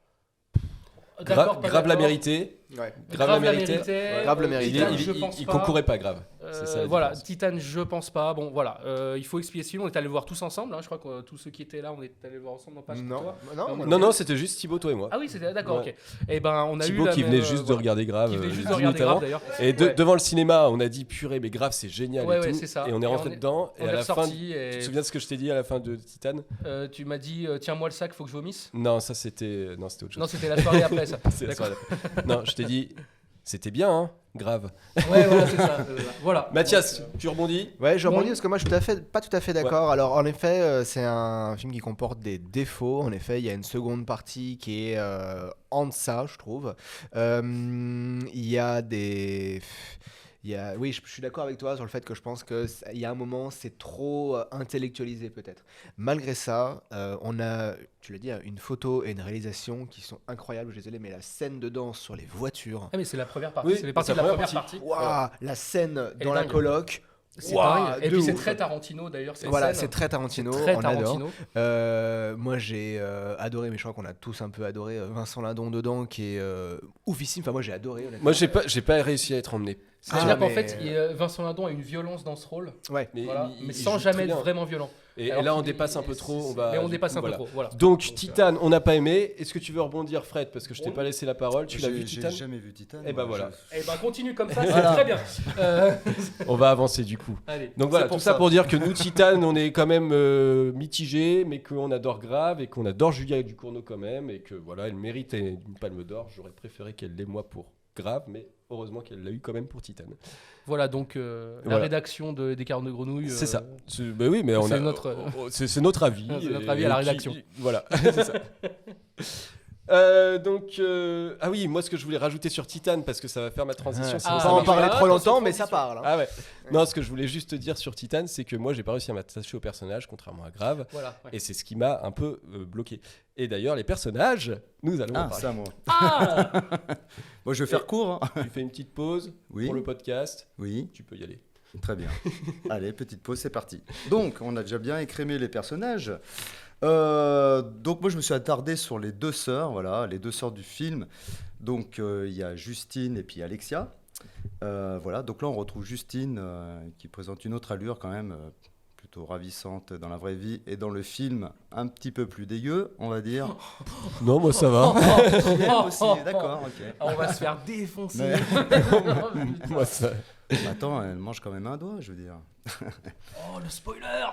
D'accord, pas Grave la d'accord. mérité. Ouais. Grave la mérité. Grave la Il, mérité. Titan, il- je il- pense il pas. concourait pas, Grave. C'est ça, la Voilà, différence. Titan, je pense pas. Bon, voilà, il faut expliquer ce film. On est allé le voir tous ensemble. Hein. Je crois que tous ceux qui étaient là, on est allé le voir ensemble. Non, pas Non, toi. non, Non, c'était juste Thibaut, toi et moi. Ah oui, c'était d'accord. Ouais. Ok. Et ben, on a eu Thibaut la qui même, venait juste de voilà. regarder Grave. Qui venait juste 10 de regarder minutes avant. Grave d'ailleurs. Et Ouais. devant le cinéma, on a dit purée, mais Grave, c'est génial Ouais, et ouais, tout. c'est ça. Et on est Et rentré on est- dedans. Et on à est la fin, ressorti et- tu te souviens de ce que je t'ai dit à la fin de Titan? Tu m'as dit tiens-moi le sac, faut que je vomisse. Non, ça c'était autre chose. Non, c'était la soirée après ça. C'est la D'accord. soirée d'après. Non, je t'ai dit, C'était bien, hein, grave. Ouais, voilà, c'est ça. Voilà. Mathias, Donc, tu rebondis? Ouais, je rebondis Bon. parce que moi je suis pas tout à fait d'accord. Alors en effet, c'est un film qui comporte des défauts. En effet, il y a une seconde partie qui est en deçà, je trouve. Il y a des... Oui, je suis d'accord avec toi sur le fait que je pense qu'il y a un moment, c'est trop intellectualisé peut-être. Malgré ça, on a, tu l'as dit, une photo et une réalisation qui sont incroyables. Je suis désolé, mais la scène de danse sur les voitures. Ah, mais c'est la première partie. Oui, c'est les parties c'est de la la première première partie. Waouh, la scène Elle dans est la dingue. coloc. C'est Waouh, dingue. Et de puis c'est ouf. très Tarantino d'ailleurs. Cette Voilà, scène. c'est très Tarantino, Très on adore. Tarantino. Moi j'ai adoré, mais je crois qu'on a tous un peu adoré Vincent Lindon dedans, qui est oufissime. Enfin, moi j'ai adoré. Honnêtement. Moi, j'ai pas réussi à être emmené. C'est-à-dire qu'en mais- fait, Vincent Lindon a une violence dans ce rôle, Ouais. Mais, voilà, il mais joue sans très jamais bien. être vraiment violent. Et Alors là, on qu'il- dépasse un peu trop. On va, Mais on du dépasse coup, un peu voilà. trop. Voilà. Donc, Titan, on n'a pas aimé. Est-ce que tu veux rebondir, Fred? Parce que je t'ai Oui. pas laissé la parole. Tu l'as vu, J'ai Titan? jamais vu Titan. Eh ben voilà. Eh ben continue comme ça, c'est Voilà. très bien. On va avancer du coup. Allez. Donc voilà, C'est pour tout ça ça. pour dire que nous, Titan, on est quand même mitigés, mais qu'on adore grave et qu'on adore Julia Ducournau quand même, et que voilà, elle mérite une palme d'or. J'aurais préféré qu'elle l'ait moi pour grave, mais heureusement qu'elle l'a eu quand même pour Titan. Voilà donc la Voilà. rédaction des Carnes de Grenouille. C'est ça. Bah oui, mais c'est on a notre- c'est notre avis. C'est notre avis à la rédaction. Voilà, c'est ça. Ah oui, moi ce que je voulais rajouter sur Titan, parce que ça va faire ma transition. Ah, c'est on pour va ça pas en que- parler voilà, trop attention, longtemps, mais ça transition. parle. hein. Ah ouais. Non, ce que je voulais juste te dire sur Titan, c'est que moi j'ai pas réussi à m'attacher au personnage, contrairement à Grave, Voilà. ouais. et c'est ce qui m'a un peu bloqué. Et d'ailleurs, les personnages, nous allons en Ah, parler. ça, moi. Ah Bon, je vais faire court. hein. Tu fais une petite pause Oui. pour le podcast, Oui. tu peux y aller. Très bien. Allez, petite pause, c'est parti. Donc, on a déjà bien écrémé les personnages. Donc, moi, je me suis attardé sur les deux sœurs, voilà, les deux sœurs du film. Donc, il y a Justine et puis Alexia. Voilà, donc là, on retrouve Justine qui présente une autre allure quand même, plutôt ravissante dans la vraie vie et dans le film, un petit peu plus dégueu, on va dire. Non, moi ça va. Elle aussi, d'accord, ok. Ah, on va se faire défoncer. Mais- Moi ça. Attends, elle mange quand même un doigt, je veux dire. Oh le spoiler.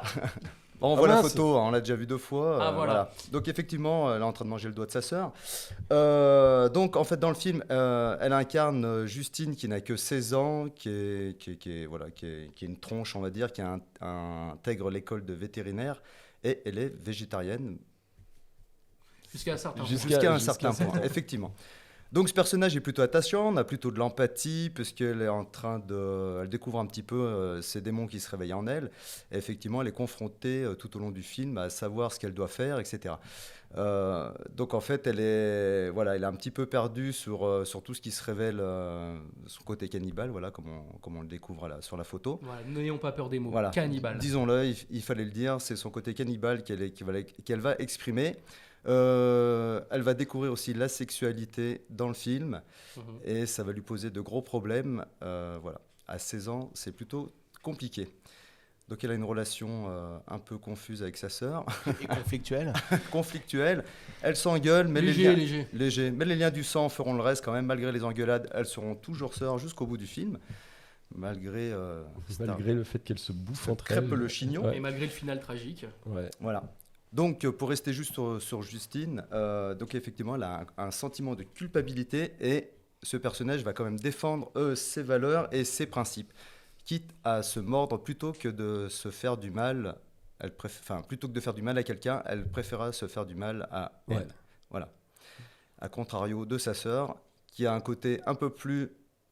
Bon, on Ah voit la mince. photo, hein, on l'a déjà vu 2 fois. Ah, voilà. Donc effectivement, elle est en train de manger le doigt de sa sœur. Donc en fait, dans le film, elle incarne Justine qui n'a que 16 ans, qui est une tronche, on va dire, qui intègre l'école de vétérinaire et elle est végétarienne Jusqu'à un certain. jusqu'à un certain point, effectivement. Donc ce personnage est plutôt attachant, on a plutôt de l'empathie puisqu'elle est en train elle découvre un petit peu ces démons qui se réveillent en elle. Et effectivement, elle est confrontée tout au long du film à savoir ce qu'elle doit faire, etc. Donc en fait, elle est un petit peu perdue sur tout ce qui se révèle, son côté cannibale, voilà, comme on le découvre là, sur la photo. Voilà, n'ayons pas peur des mots. Voilà. Cannibale. Disons-le, il fallait le dire, c'est son côté cannibale qu'elle va exprimer. Elle va découvrir aussi la sexualité dans le film Mhm. et ça va lui poser de gros problèmes. Voilà. À 16 ans, c'est plutôt compliqué. Donc elle a une relation un peu confuse avec sa sœur, Et conflictuel. conflictuelle. Elle s'engueule, mais Léger, les liens, léger. Mais les liens du sang feront le reste quand même. Malgré les engueulades, elles seront toujours sœurs jusqu'au bout du film. Malgré Malgré le fait qu'elle se bouffe entre crêpe elles. le chignon. Ouais. Et malgré le final tragique. Ouais. Voilà. Donc, pour rester juste sur Justine, donc effectivement, elle a un sentiment de culpabilité et ce personnage va quand même défendre ses valeurs et ses principes, quitte à se mordre plutôt que de se faire du mal. Plutôt que de faire du mal à quelqu'un, elle préférera se faire du mal à elle. Ouais. Voilà. À contrario de sa sœur, qui a un côté un peu plus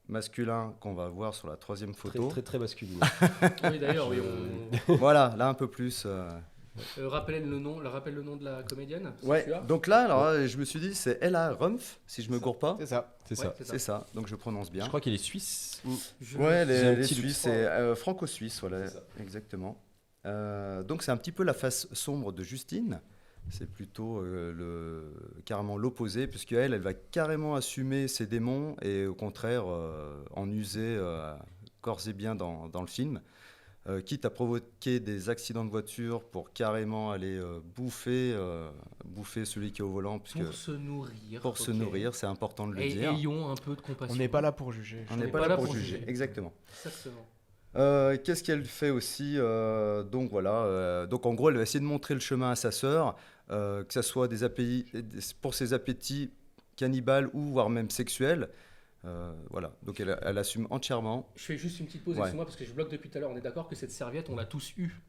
masculin qu'on va voir sur la 3e Très, photo. très, très masculine. Oui, d'ailleurs, oui. Voilà, là un peu plus. Rappelle le nom de la comédienne. c'est Ouais, celui-là donc là, alors, je me suis dit, c'est Ella Rumpf, si je me gourre pas. C'est ça. C'est Ouais, ça. C'est ça, donc je prononce bien. Je crois qu'il est suisse. Ouais, J'ai un les petit doute. Suisses, c'est franco-suisse, voilà, C'est ça. exactement. Donc c'est un petit peu la face sombre de Justine. C'est plutôt carrément l'opposé, puisqu'elle, elle va carrément assumer ses démons et au contraire en user corps et bien dans le film. Quitte à provoquer des accidents de voiture pour carrément aller bouffer celui qui est au volant. Puisque Pour se nourrir. pour se ok. nourrir, c'est important de le Et dire. ayons un peu de compassion. On n'est pas là pour juger. On n'est pas là pour juger, exactement. Exactement. Qu'est-ce qu'elle fait aussi Donc voilà, donc en gros, elle va essayer de montrer le chemin à sa sœur, que ce soit pour ses appétits cannibales ou voire même sexuels. Voilà, donc elle assume entièrement. Je fais juste une petite pause, Ouais. excuse-moi, parce que je bloque depuis tout à l'heure. On est d'accord que cette serviette, on l'a tous eue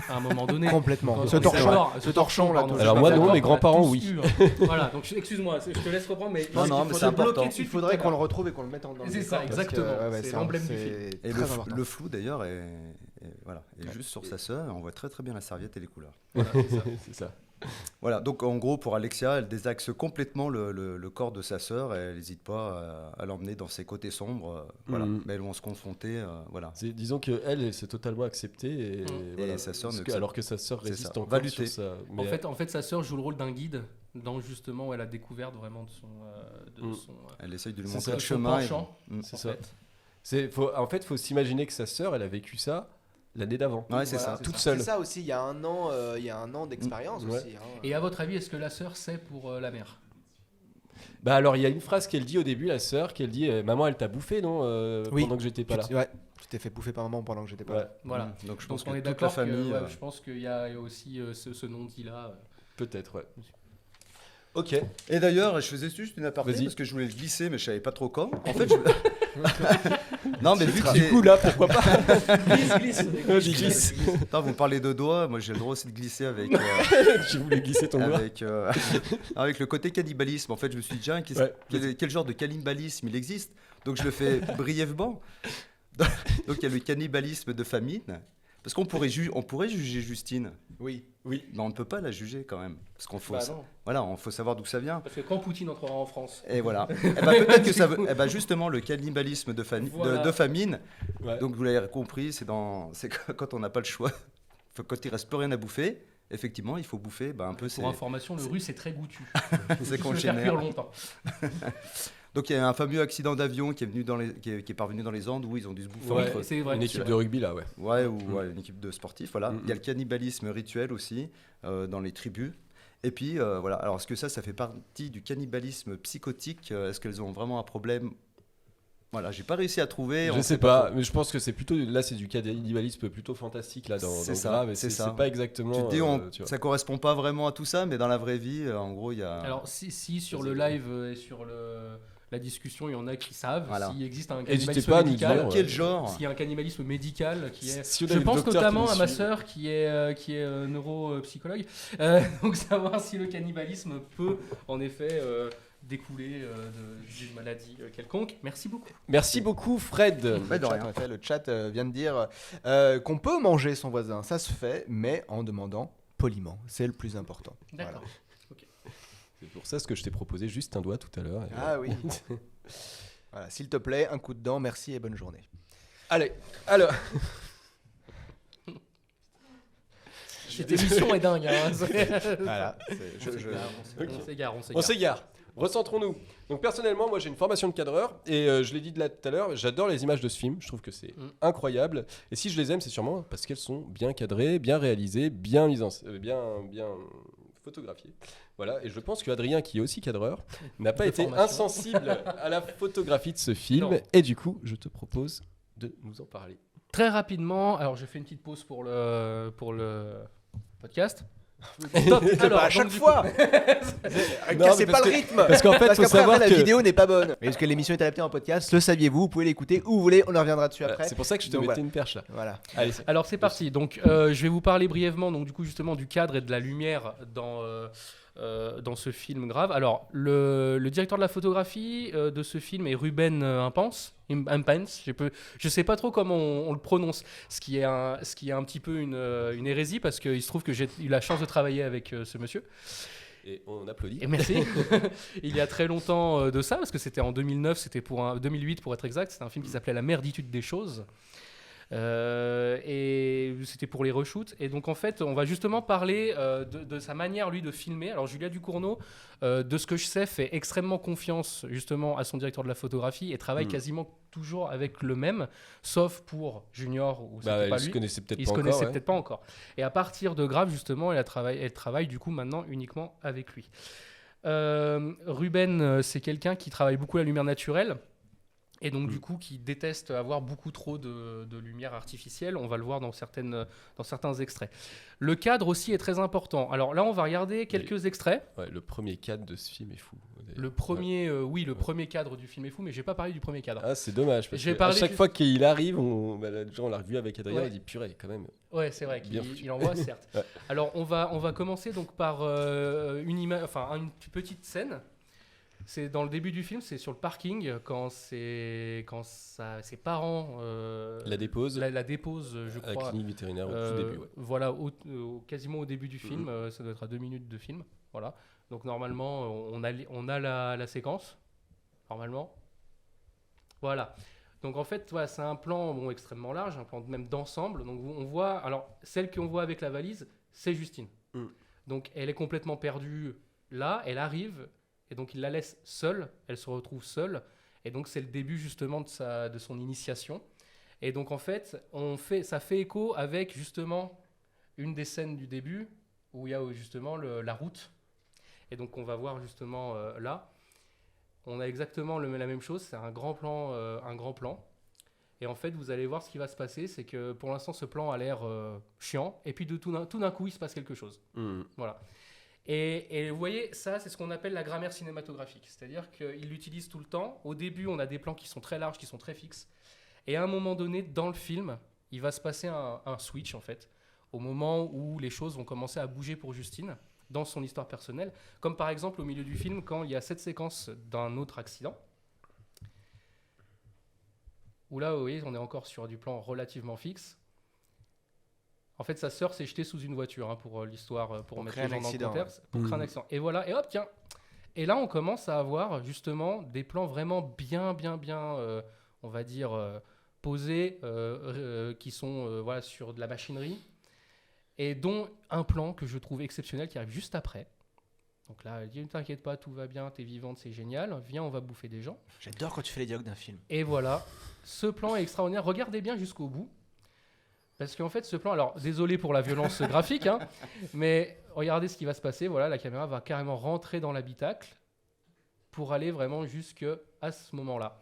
à un moment donné. Complètement. Quand Ce on est torchon, d'accord, ce torchon, là, pardon, tout- Alors je moi, suis non, d'accord, mes on l'a grands-parents, tous oui. eu, Voilà, donc excuse-moi, je te laisse reprendre, mais Non, mais c'est important. Il faudrait qu'on le retrouve et qu'on le mette en dans le C'est ça, décor, parce que, exactement. ouais, C'est un- l'emblème du c'est Et très important. le flou d'ailleurs est juste sur sa sœur. On voit très très bien la serviette et les couleurs. Voilà, c'est ça. C'est ça. Voilà, donc en gros pour Alexia, elle désaxe complètement le corps de sa sœur et elle n'hésite pas à l'emmener dans ses côtés sombres. Voilà, Mhm. mais elles vont se confronter. Voilà. Disons qu'elle s'est totalement acceptée et, voilà. sa sœur Parce ne que- alors que sa sœur C'est résiste ça. encore Va lutter. sur sa... mais En fait, sa sœur joue le rôle d'un guide dans justement où elle a découvert vraiment de son Elle essaye de lui C'est montrer ça, le son chemin. penchant. c'est en ça. fait. En fait, faut s'imaginer que sa sœur, elle a vécu ça l'année d'avant. Ouais, c'est Voilà, ça. Toute c'est seule. ça aussi, il y a un an d'expérience Ouais. aussi. hein. Et à votre avis, est-ce que la sœur sait pour la mère? Bah alors, il y a une phrase qu'elle dit au début, la sœur, qu'elle dit Maman, elle t'a bouffé, non Oui. Pendant que j'étais pas là. Ouais, tu t'es fait bouffer par maman pendant que j'étais pas Ouais, là. Voilà. Donc je pense Donc on que est toute la d'accord que famille. ouais, je pense qu'il y a aussi ce non-dit là. peut-être, ouais. Ok. Et d'ailleurs, je faisais juste une aparté Vas-y. parce que je voulais le glisser, mais je savais pas trop quand. En fait, non, mais vu que Du coup, là, pourquoi pas Glisse. Attends, vous me parlez de doigts, moi j'ai le droit aussi de glisser avec, J'ai voulu glisser ton doigt. avec le côté cannibalisme. En fait, je me suis dit, tiens, Ouais. quel genre de cannibalisme il existe? Donc je le fais brièvement. Donc il y a le cannibalisme de famine. Parce qu'on pourrait, on pourrait juger Justine, Oui. mais on ne peut pas la juger quand même. Parce qu'on faut, Bah non. voilà, on faut savoir d'où ça vient. Parce que quand Poutine entrera en France. Et voilà. Eh ben, peut-être que ça veut. Eh ben, justement, le cannibalisme de Voilà. de famine. Ouais. Donc vous l'avez compris, c'est quand on n'a pas le choix. Quand il reste plus rien à bouffer, effectivement, il faut bouffer. Ben, un peu. Pour information, le russe est très goûtu. C'est Je qu'on peux le faire cuire génère. longtemps. Donc il y a un fameux accident d'avion qui est venu qui est parvenu dans les Andes où ils ont dû se bouffer Ouais, entre. C'est vrai. Une équipe de rugby, là, ouais. Ouais, ou ouais, une équipe de sportifs, voilà. Mm. Il y a le cannibalisme rituel aussi dans les tribus. Et puis voilà. Alors est-ce que ça fait partie du cannibalisme psychotique? Est-ce qu'elles ont vraiment un problème? Voilà, j'ai pas réussi à trouver. Je on sais sait pas, trop. mais je pense que c'est plutôt là, c'est du cannibalisme plutôt fantastique là dans C'est ça, Grave, et c'est ça. c'est pas exactement. Tu te dis, tu vois. ça correspond pas vraiment à tout ça, mais dans la vraie vie, en gros, il y a. Alors si sur le live et sur la discussion, il y en a qui savent Voilà. s'il existe un N'hésitez cannibalisme pas à nous médical. dire, Quel genre? S'il y a un cannibalisme médical qui est... Si on a Je des pense docteurs qui notamment nous à ma suivent. sœur qui est neuropsychologue. Donc savoir si le cannibalisme peut en effet découler d'une maladie quelconque. Merci beaucoup. Merci beaucoup, Fred. Ouais, de Le chat, rien. en effet, le chat vient de dire qu'on peut manger son voisin, ça se fait, mais en demandant poliment. C'est le plus important. D'accord. C'est pour ça ce que je t'ai proposé juste un doigt tout à l'heure. et Ah oui. Voilà, s'il te plaît, un coup de dent, merci et bonne journée. Allez, alors. Cette émission est dingue. Hein. Voilà. On s'égare. On s'égare. Recentrons-nous. Donc personnellement, moi j'ai une formation de cadreur et je l'ai dit de là tout à l'heure, j'adore les images de ce film. Je trouve que c'est incroyable. Et si je les aime, c'est sûrement parce qu'elles sont bien cadrées, bien réalisées, bien mises bien photographiées. Voilà. Et je pense que Adrien, qui est aussi cadreur, n'a pas De été formation. insensible à la photographie de ce film. Non. Et du coup, je te propose de nous en parler. Très rapidement, alors je fais une petite pause pour le podcast. Alors, à chaque fois. Cassez mais pas parce le que- rythme. Parce qu'en fait, Parce faut qu'après, savoir la que vidéo n'est pas bonne. Est-ce que l'émission est adaptée en podcast? Le saviez-vous? Vous pouvez l'écouter où vous voulez. On en reviendra dessus après. c'est pour ça que je te Donc, mettais voilà. une perche là. Voilà. Allez, Alors c'est parti. Donc je vais vous parler brièvement donc du coup justement du cadre et de la lumière dans ce film Grave. Alors le directeur de la photographie de ce film est Ruben Impens. Je sais pas trop comment on le prononce, ce qui est un petit peu une hérésie parce qu'il se trouve que j'ai eu la chance de travailler avec ce monsieur. et on applaudit. Et merci. Il y a très longtemps de ça, parce que c'était en 2009, c'était 2008 pour être exact. C'était un film qui s'appelait La merditude des choses. Et c'était pour les reshoots. Et donc en fait, on va justement parler de sa manière, lui, de filmer. Alors Julia Ducournau, de ce que je sais, fait extrêmement confiance justement à son directeur de la photographie et travaille quasiment toujours avec le même, sauf pour Junior où c'était Bah, pas ils se lui. connaissaient peut-être Ils pas se encore. connaissaient ouais. peut-être pas encore. Et à partir de Grave, justement, elle travaille du coup maintenant uniquement avec lui. Ruben, c'est quelqu'un qui travaille beaucoup la lumière naturelle. Et donc, du coup, qui déteste avoir beaucoup trop de lumière artificielle. On va le voir dans certains extraits. Le cadre aussi est très important. Alors là, on va regarder quelques extraits. Ouais, le premier cadre de ce film est fou. d'ailleurs. Le premier, premier cadre du film est fou, mais j'ai pas parlé du premier cadre. Ah, c'est dommage, parce J'ai que à parlé chaque juste- fois qu'il arrive, on l'a revu avec Adrien, Ouais. on dit purée, quand même. Ouais, c'est vrai Bien qu'il foutu. il envoie, certes. Ouais. Alors, on va commencer donc par une petite scène. C'est dans le début du film, c'est sur le parking quand ses parents La dépose la déposent, je à la crois. clinique vétérinaire au tout début. Ouais. Voilà, quasiment au début du film, ça doit être à 2 minutes de film. Voilà. Donc normalement, on a la séquence. Normalement. Voilà. Donc en fait, voilà, c'est un plan extrêmement large, un plan même d'ensemble. Donc on voit, alors celle qu'on voit avec la valise, c'est Justine. Donc elle est complètement perdue là, elle arrive, et donc il la laisse seule, elle se retrouve seule. Et donc c'est le début justement de son initiation. Et donc en fait, ça fait écho avec justement une des scènes du début où il y a justement la route. Et donc on va voir justement là, on a exactement la même chose, c'est un grand plan. Et en fait, vous allez voir ce qui va se passer, c'est que pour l'instant, ce plan a l'air chiant, et puis tout d'un coup, il se passe quelque chose. Voilà. Et vous voyez, ça, c'est ce qu'on appelle la grammaire cinématographique. C'est-à-dire qu'il l'utilise tout le temps. Au début, on a des plans qui sont très larges, qui sont très fixes. Et à un moment donné, dans le film, il va se passer un switch, en fait, au moment où les choses vont commencer à bouger pour Justine, dans son histoire personnelle. Comme par exemple, au milieu du film, quand il y a cette séquence d'un autre accident, où là, vous voyez, on est encore sur du plan relativement fixe. En fait, sa sœur s'est jetée sous une voiture, pour l'histoire, pour mettre créer les un gens dans le accident, contexte, pour créer un accident. Et voilà, et hop, tiens. Et là, on commence à avoir justement des plans vraiment bien, on va dire, posés, qui sont voilà, sur de la machinerie, et dont un plan que je trouve exceptionnel qui arrive juste après. Donc là, elle dit, ne t'inquiète pas, tout va bien, t'es vivante, c'est génial, viens, on va bouffer des gens. J'adore quand tu fais les dialogues d'un film. Et voilà, ce plan est extraordinaire. Regardez bien jusqu'au bout. Parce qu'en fait, ce plan, alors désolé pour la violence graphique, mais regardez ce qui va se passer. Voilà, la caméra va carrément rentrer dans l'habitacle pour aller vraiment jusqu'à ce moment-là.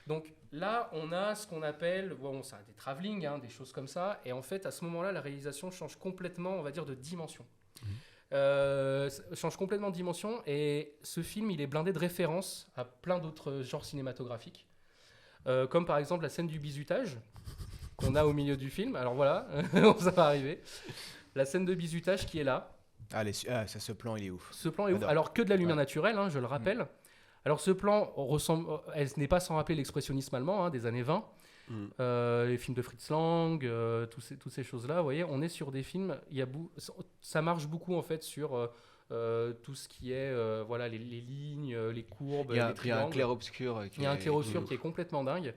Donc là, on a ce qu'on appelle, ça, des travelling, des choses comme ça. Et en fait, à ce moment-là, la réalisation change complètement, on va dire, de dimension. Change complètement de dimension. Et ce film, il est blindé de références à plein d'autres genres cinématographiques. Comme par exemple la scène du bizutage qu'on a au milieu du film. Alors voilà, ça va arriver. La scène de bizutage qui est là. Ce plan, il est ouf. Ce plan est ouf. J'adore. Alors que de la lumière naturelle, je le rappelle. Alors ce plan elle n'est pas sans rappeler l'expressionnisme allemand des années 20. Les films de Fritz Lang, toutes ces choses-là. Vous voyez, on est sur des films, ça marche beaucoup en fait sur tout ce qui est voilà, les lignes, les courbes, les triangles. Il y a un clair-obscur. Il y a un clair-obscur qui est complètement dingue.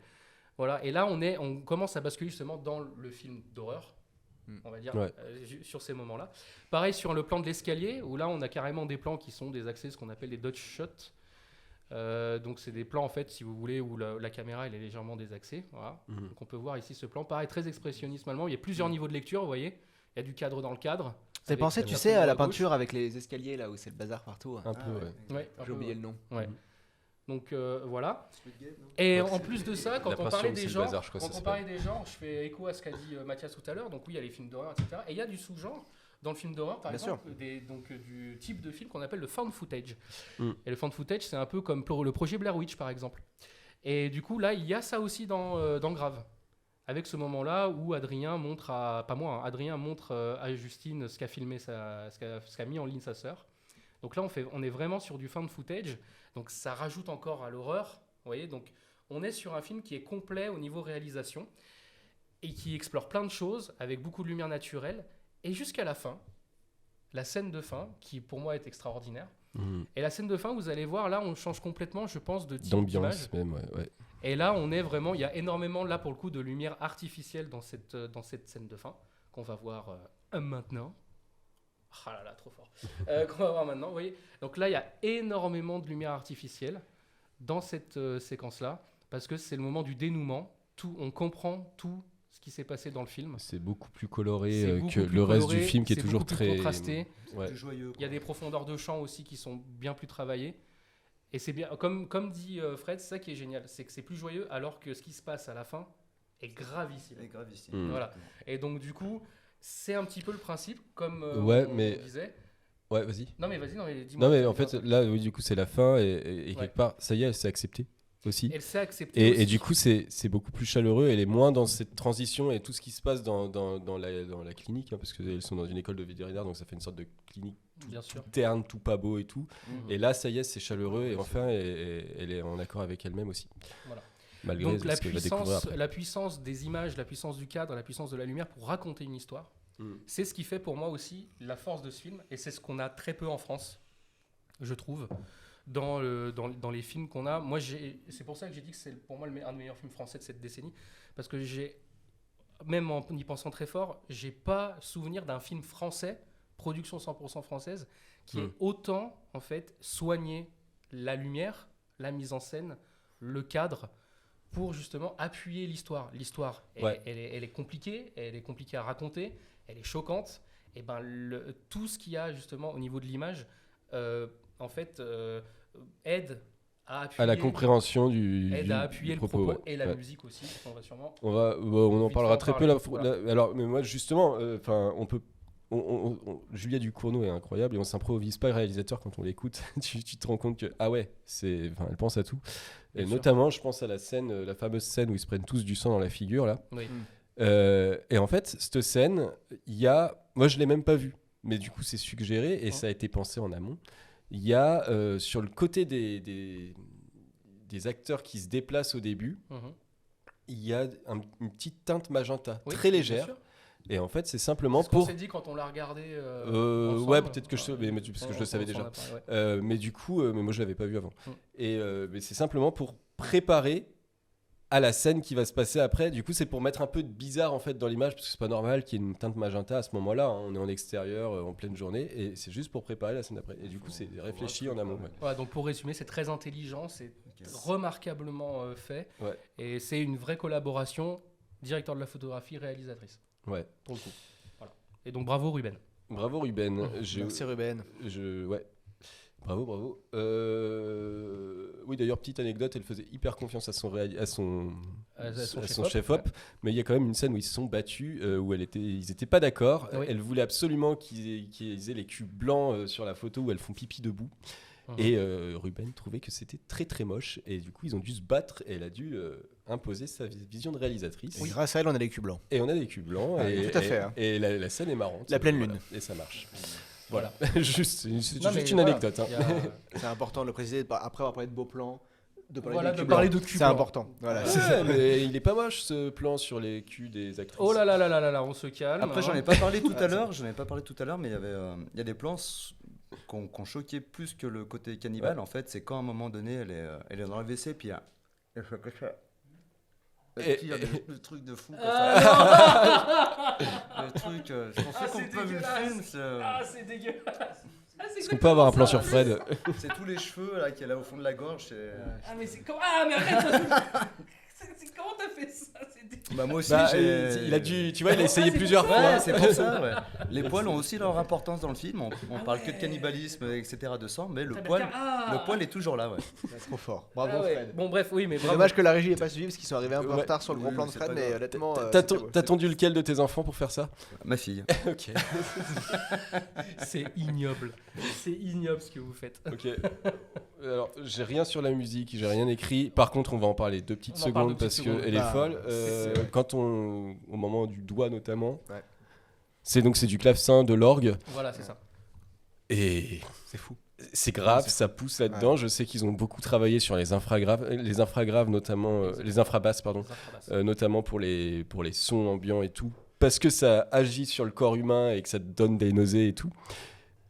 Voilà. Et là, on commence à basculer justement dans le film d'horreur, on va dire, sur ces moments-là. Pareil sur le plan de l'escalier, où là, on a carrément des plans qui sont des accès, ce qu'on appelle des Dutch shots. Donc c'est des plans en fait, si vous voulez, où la caméra elle est légèrement désaxée. Voilà. Donc on peut voir ici ce plan, pareil, très expressionniste allemand. Il y a plusieurs niveaux de lecture, vous voyez. Il y a du cadre dans le cadre. T'as pensé, tu sais, à la peinture avec les escaliers là où c'est le bazar partout. Un peu, ouais. J'ai oublié le nom. Ouais. Donc voilà. Et en plus de ça, quand on parlait des genres, je fais écho à ce qu'a dit Mathias tout à l'heure. Donc oui, il y a les films d'horreur, etc. Et il y a du sous-genre dans le film d'horreur, par exemple, du type de film qu'on appelle le found footage. Et le found footage, c'est un peu comme le projet Blair Witch, par exemple. Et du coup, là, il y a ça aussi dans Grave. Avec ce moment-là où Adrien montre Adrien montre à Justine ce qu'a filmé, ce qu'a mis en ligne sa sœur. Donc là, on est vraiment sur du found footage. Donc ça rajoute encore à l'horreur. Vous voyez, donc on est sur un film qui est complet au niveau réalisation et qui explore plein de choses avec beaucoup de lumière naturelle. Et jusqu'à la fin, la scène de fin, qui pour moi est extraordinaire. Et la scène de fin, vous allez voir, là, on change complètement, je pense, de type d'ambiance d'image. même, ouais. Et là, on est vraiment, il y a énormément, là, pour le coup, de lumière artificielle dans cette scène de fin, qu'on va voir maintenant. Ah là là, trop fort. Qu'on va voir maintenant, vous voyez. Donc là, il y a énormément de lumière artificielle dans cette séquence-là, parce que c'est le moment du dénouement. On comprend tout ce qui s'est passé dans le film. C'est beaucoup plus coloré que le reste du film qui est toujours très contrasté. Plus joyeux. Il y a des profondeurs de champ aussi qui sont bien plus travaillées. Et c'est bien, comme dit Fred, c'est ça qui est génial, c'est que c'est plus joyeux alors que ce qui se passe à la fin est gravissime. Voilà. Et donc du coup, c'est un petit peu le principe, comme on disait. Ouais, vas-y. Non mais vas-y, dis-moi. Non mais en fait, là, oui, du coup, c'est la fin et quelque part, ça y est, elle s'est acceptée aussi. Elle s'est acceptée aussi. Et du coup, c'est beaucoup plus chaleureux. Elle est moins dans cette transition et tout ce qui se passe dans la clinique, hein, parce qu'elles sont dans une école de vétérinaire, donc ça fait une sorte de clinique tout terne, tout pas beau et tout. Et là, ça y est, c'est chaleureux et enfin, elle est en accord avec elle-même aussi. Voilà. Malgré donc ce qu'elle va découvrir après. la puissance des images, la puissance du cadre, la puissance de la lumière pour raconter une histoire, c'est ce qui fait pour moi aussi la force de ce film, et c'est ce qu'on a très peu en France, je trouve, dans les films qu'on a. Moi, c'est pour ça que j'ai dit que c'est pour moi un des meilleurs films français de cette décennie, parce que même en y pensant très fort, j'ai pas souvenir d'un film français, production 100% française, qui ait autant en fait soigné la lumière, la mise en scène, le cadre, pour justement appuyer l'histoire. L'histoire, elle est compliquée, à raconter, elle est choquante. Et ben tout ce qu'il y a justement au niveau de l'image, en fait, aide à appuyer la compréhension à appuyer du le propos ouais. et la musique aussi. On va sûrement. On en parlera très peu là. Alors, mais moi justement, on peut. Julia Ducournau est incroyable et on s'improvise pas réalisateur quand on l'écoute. tu te rends compte que elle pense à tout. Et notamment, je pense à la fameuse scène où ils se prennent tous du sang dans la figure là. Oui. Et en fait, cette scène, moi je l'ai même pas vue, mais du coup c'est suggéré et ça a été pensé en amont. Il y a sur le côté des acteurs qui se déplacent au début, il y a une petite teinte magenta très légère. Et en fait, c'est simplement pour. C'est ce qu'on s'est dit quand on l'a regardé. Ouais, peut-être que parce que je le savais déjà. Mais du coup, mais moi je l'avais pas vu avant. Mais c'est simplement pour préparer à la scène qui va se passer après. Du coup, c'est pour mettre un peu de bizarre en fait dans l'image, parce que c'est pas normal qu'il y ait une teinte magenta à ce moment-là. Hein. On est en extérieur, en pleine journée, et c'est juste pour préparer la scène d'après. Et du coup, c'est réfléchi en amont. Voilà, donc pour résumer, c'est très intelligent, c'est remarquablement fait, et c'est une vraie collaboration directeur de la photographie, réalisatrice. Ouais. Pour le coup. Voilà. Et donc bravo Ruben. Bravo Ruben. Merci Ruben. Bravo. Oui, d'ailleurs, petite anecdote, elle faisait hyper confiance à son chef-op, mais il y a quand même une scène où ils se sont battus, où ils n'étaient pas d'accord. Oui. Elle voulait absolument qu'ils aient les culs blancs sur la photo où elles font pipi debout. Et Ruben trouvait que c'était très très moche, et du coup ils ont dû se battre et elle a dû imposer sa vision de réalisatrice. Et grâce à elle, on a des culs blancs. Et on a des culs blancs. Tout à fait. Hein. Et la scène est marrante. La pleine lune. Et ça marche. Voilà. juste une anecdote. Hein. C'est important de le préciser, après avoir parlé de beaux plans. De parler de cul. C'est important. Voilà. Mais il est pas moche ce plan sur les culs des actrices. Oh là là, on se calme. Après, j'en ai pas parlé tout à l'heure. Mais il y a des plans qu'on choquait plus que le côté cannibale. En fait, c'est quand à un moment donné, elle est dans le WC, puis elle fait que ça. Il y a le truc de fou. Le truc, je pensais qu'on peut vu le film. C'est dégueulasse. Est-ce qu'on peut avoir un plan sur Fred? C'est tous les cheveux là qu'elle a au fond de la gorge. Mais c'est comment? Mais arrête. Comment t'as fait ça? Bah moi aussi, il a dû, tu vois, il a essayé plusieurs fois. C'est pour ça. Ouais. Les poils ont aussi leur importance dans le film. On parle que de cannibalisme, etc., de sang, mais le poil est toujours là. Ouais. C'est trop fort. Bravo Fred. Bon bref, oui, mais bravo. Dommage que la régie n'ait pas suivi parce qu'ils sont arrivés un peu en retard sur le gros plan de Fred, mais honnêtement. T'as tendu lequel de tes enfants pour faire ça? Ma fille. Ok. C'est ignoble. C'est ignoble ce que vous faites. Ok. Alors, j'ai rien sur la musique, j'ai rien écrit. Par contre, on va en parler 2 petites secondes parce qu'elle est folle. Quand au moment du doigt notamment, c'est du clavecin, de l'orgue. Voilà, c'est ça. Et c'est fou. C'est grave, ça pousse là-dedans. Ouais. Je sais qu'ils ont beaucoup travaillé sur les infragraves notamment, les infrabasses, pardon, notamment pour les sons ambiants et tout, parce que ça agit sur le corps humain et que ça te donne des nausées et tout.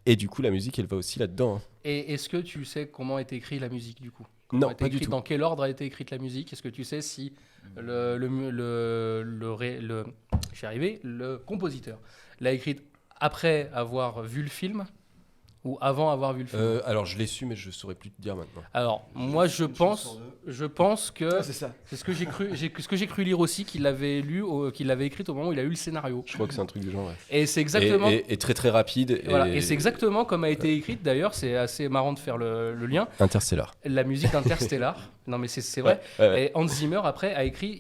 Et du coup, la musique, elle va aussi là-dedans. Hein. Et est-ce que tu sais comment est écrite la musique, du coup? Non, pas du tout. Dans quel ordre a été écrite la musique? Est-ce que tu sais si le compositeur l'a écrite après avoir vu le film, ou avant avoir vu le film? Alors je l'ai su, mais je saurais plus te dire maintenant. Alors moi je pense que c'est ça. c'est ce que j'ai cru lire aussi qu'il l'avait qu'il l'avait écrite au moment où il a eu le scénario. Je crois que c'est un truc du genre. Ouais. Et c'est exactement Et très très rapide. et voilà, et c'est exactement comme a été écrite d'ailleurs, c'est assez marrant de faire le lien. Interstellar. La musique d'Interstellar. Non mais c'est vrai. Ouais. Et Hans Zimmer après a écrit,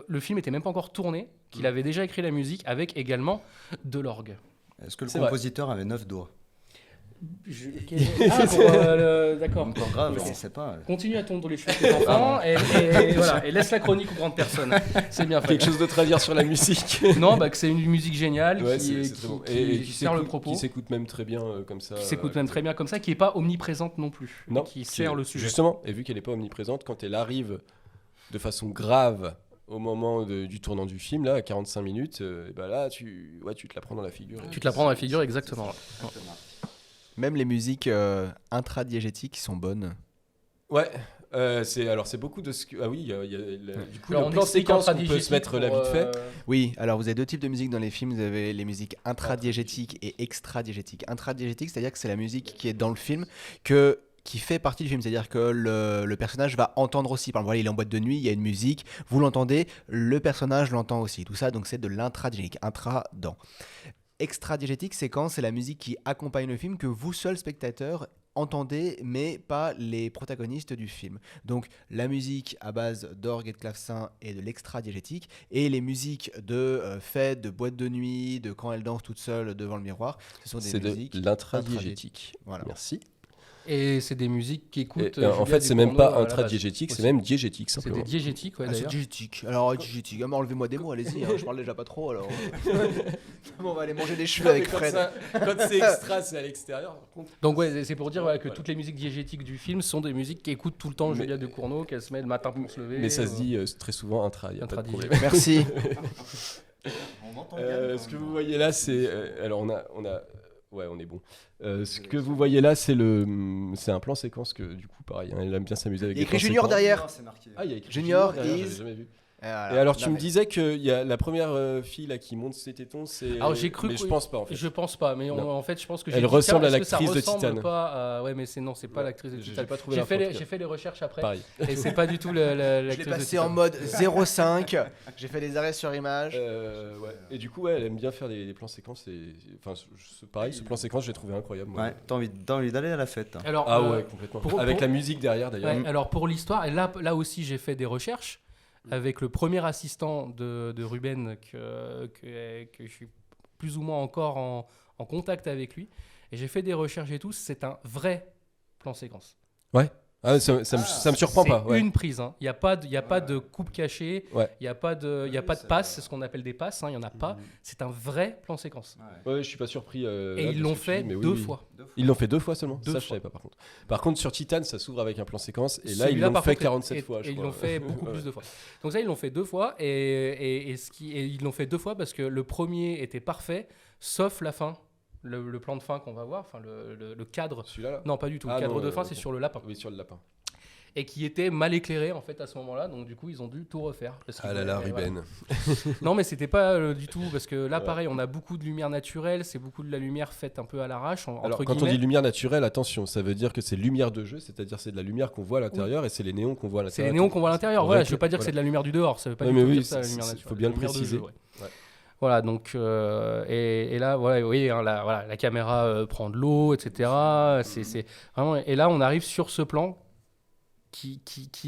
le film était même pas encore tourné, qu'il avait déjà écrit la musique avec également de l'orgue. Est-ce que le C'est compositeur avait 9 doigts? D'accord. Encore grave, on ne sait pas. Continue à tondre les cheveux de tes enfants et voilà, et laisse la chronique aux grandes personnes. C'est bien fait. Quelque chose d'autre à dire sur la musique? Non, que c'est une musique géniale Ouais, qui c'est très bon. qui sert le propos. Qui s'écoute même très bien comme ça. Qui s'écoute même très bien comme ça, qui est pas omniprésente non plus. Non, qui sert le sujet. Justement, et vu qu'elle n'est pas omniprésente, quand elle arrive de façon grave au moment du tournant du film, là, à 45 minutes, et ben là, tu te la prends dans la figure. Tu te la prends dans la figure, exactement. Ouais. Même les musiques intradiégétiques sont bonnes. Ouais. C'est beaucoup de ce que... Ah oui, il y a du coup, Alors, le plan séquence, on peut se mettre là vite fait. Oui, alors vous avez deux types de musique dans les films. Vous avez les musiques intradiégétiques et extradiégétiques. Intradiégétique, c'est-à-dire que c'est la musique qui est dans le film qui fait partie du film, c'est-à-dire que le personnage va entendre aussi. Par exemple, voilà, il est en boîte de nuit, il y a une musique, vous l'entendez, le personnage l'entend aussi. Tout ça, donc c'est de l'intradiégétique, intra-dans. Extradiégétique, c'est quand c'est la musique qui accompagne le film que vous, seul spectateur, entendez, mais pas les protagonistes du film. Donc la musique à base d'orgue et de clavecin est de l'extradiégétique, et les musiques de fête, de boîte de nuit, de quand elle danse toute seule devant le miroir, ce sont des musiques de l'intradiégétique. Voilà. Merci. Et c'est des musiques qui écoutent. En fait, c'est même pas intradiégétique, c'est même diégétique C'est simplement. des diégétiques, ouais, C'est d'ailleurs. diégétique. Alors diégétique, enlevez-moi des mots, allez-y, je parle déjà pas trop alors. Bon, on va aller manger des cheveux avec Fred. Quand c'est extra, c'est à l'extérieur. Donc ouais, c'est pour dire que toutes les musiques diégétiques du film sont des musiques qui écoutent tout le temps Julia Ducournau, qu'elle se met le matin pour se lever. Mais ça se dit très souvent intra, il n'y a pas de problème. Merci. Ce que vous voyez là, c'est... alors on a... Ouais, on est bon. Ce que vous voyez là, c'est un plan séquence que du coup, pareil, elle aime bien s'amuser avec. Il y a des plans écrit Junior séquences. derrière. Ah, il y a écrit Junior derrière, is- j'avais jamais vu. Et, voilà. Et alors, tu me disais qu'il y a la première fille là qui monte ses tétons, c'est. Alors j'ai cru mais je pense pas en fait. Je pense pas, mais Non. en fait, je pense que Elle dit, ressemble tiens, à est-ce que ça l'actrice de ressemble Titane. pas à... Ouais, mais c'est pas l'actrice de J'ai Titane. pas trouvé l'info, en tout cas. J'ai fait les recherches après. Pareil. Et c'est pas du tout Je l'actrice l'ai de passé Titane. en mode 0,5. J'ai fait des arrêts sur image. Ouais. Et du coup, ouais, elle aime bien faire des plans séquences. Enfin, pareil, ce plan séquence, j'ai trouvé incroyable. Moi. Ouais, t'as envie d'aller à la fête. Alors, Ah ouais, complètement. Avec la musique derrière d'ailleurs. Ouais, alors pour l'histoire, et là aussi j'ai fait des recherches avec le premier assistant de Ruben que je suis plus ou moins encore en contact avec lui, et j'ai fait des recherches et tout, c'est un vrai plan séquence. Ouais. Ah, ça me surprend pas. C'est une prise, hein. Il n'y a pas de coupe cachée, Ouais. il n'y a pas de passe, c'est ce qu'on appelle des passes, hein. Il n'y en a pas, c'est un vrai plan séquence. Ouais, je suis pas surpris. Et ils l'ont fait deux fois. Ils l'ont fait 2 fois seulement. Deux Ça, fois. je savais pas par contre. Par contre, sur Titan, ça s'ouvre avec un plan séquence, et là, ils Celui-là, l'ont par fait contre, 47 fois. Je et ils crois. l'ont fait beaucoup plus de fois. Donc ça, ils l'ont fait 2 fois, et ils l'ont fait 2 fois parce que le premier était parfait, sauf la fin, le plan de fin qu'on va voir, enfin le cadre. Celui-là là. Non, pas du tout. Ah le cadre non, de fin, ok. c'est sur le lapin. Oui, sur le lapin. Et qui était mal éclairé en fait à ce moment-là, donc du coup ils ont dû tout refaire. Parce qu'ils Ah là là, voulaient- voilà. Ruben. Non mais c'était pas du tout, parce que là Ouais. pareil, on a beaucoup de lumière naturelle, c'est beaucoup de la lumière faite un peu à l'arrache. Alors, entre quand on guillemets. dit lumière naturelle, attention, ça veut dire que c'est lumière de jeu, c'est-à-dire c'est de la lumière qu'on voit à l'intérieur et c'est les néons qu'on voit à C'est l'intérieur. les néons qu'on voit à l'intérieur. On Voilà, va je veux pas dire que voilà. c'est de la lumière du dehors, ça veut pas Ouais, du mais tout oui, dire ça, la c'est- lumière c'est- naturelle. faut bien le La lumière de préciser. jeu, ouais. Ouais. Voilà, donc et là voilà, oui, hein, la caméra prend de l'eau, etc. C'est vraiment, et là on arrive sur ce plan qui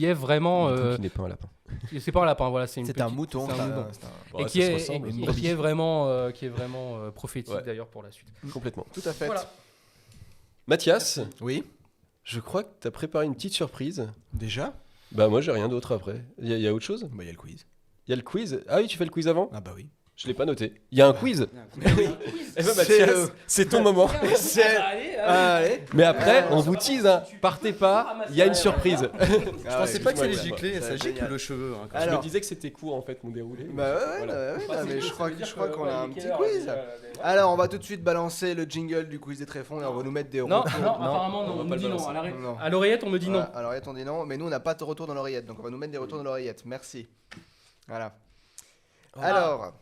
est vraiment Du coup, qui n'est pas un lapin. c'est pas un lapin, voilà, c'est C'est un mouton. c'est un mouton. Bon, Et ça qui se est, ressemble, et une qui brebis. est vraiment prophétique Ouais. d'ailleurs pour la suite. Complètement. Tout à fait. Voilà. Mathias, Oui. je crois que tu as préparé une petite surprise. Déjà. Bah moi j'ai rien d'autre après. Il y a autre chose? Bah il y a le quiz. Il y a le quiz. Ah oui, tu fais le quiz avant? Ah bah oui. Je l'ai pas noté. Il y a un quiz. Eh ben C'est Mathias, le- c'est ton moment. C'est. Allez. Mais après, on vous tease, hein. Partez pas, il y a une surprise. Je pensais pas que ça allait ouais, gicler, ouais. ça Ouais, gicle génial. le cheveu. hein, quand Je me Alors. disais que c'était court en fait mon déroulé. Bah ouais, Voilà. ouais, non, mais je crois qu'on a un petit heure, quiz. Alors on va tout de suite balancer le jingle du quiz des tréfonds et on va nous mettre des Non, retours. non, apparemment on non, va on pas me le dit non. balancer. Non. À l'oreillette, on me dit non. Voilà, à l'oreillette on dit non, mais nous on n'a pas de retour dans l'oreillette, donc on va nous mettre des retours dans l'oreillette. Merci. Voilà. Alors,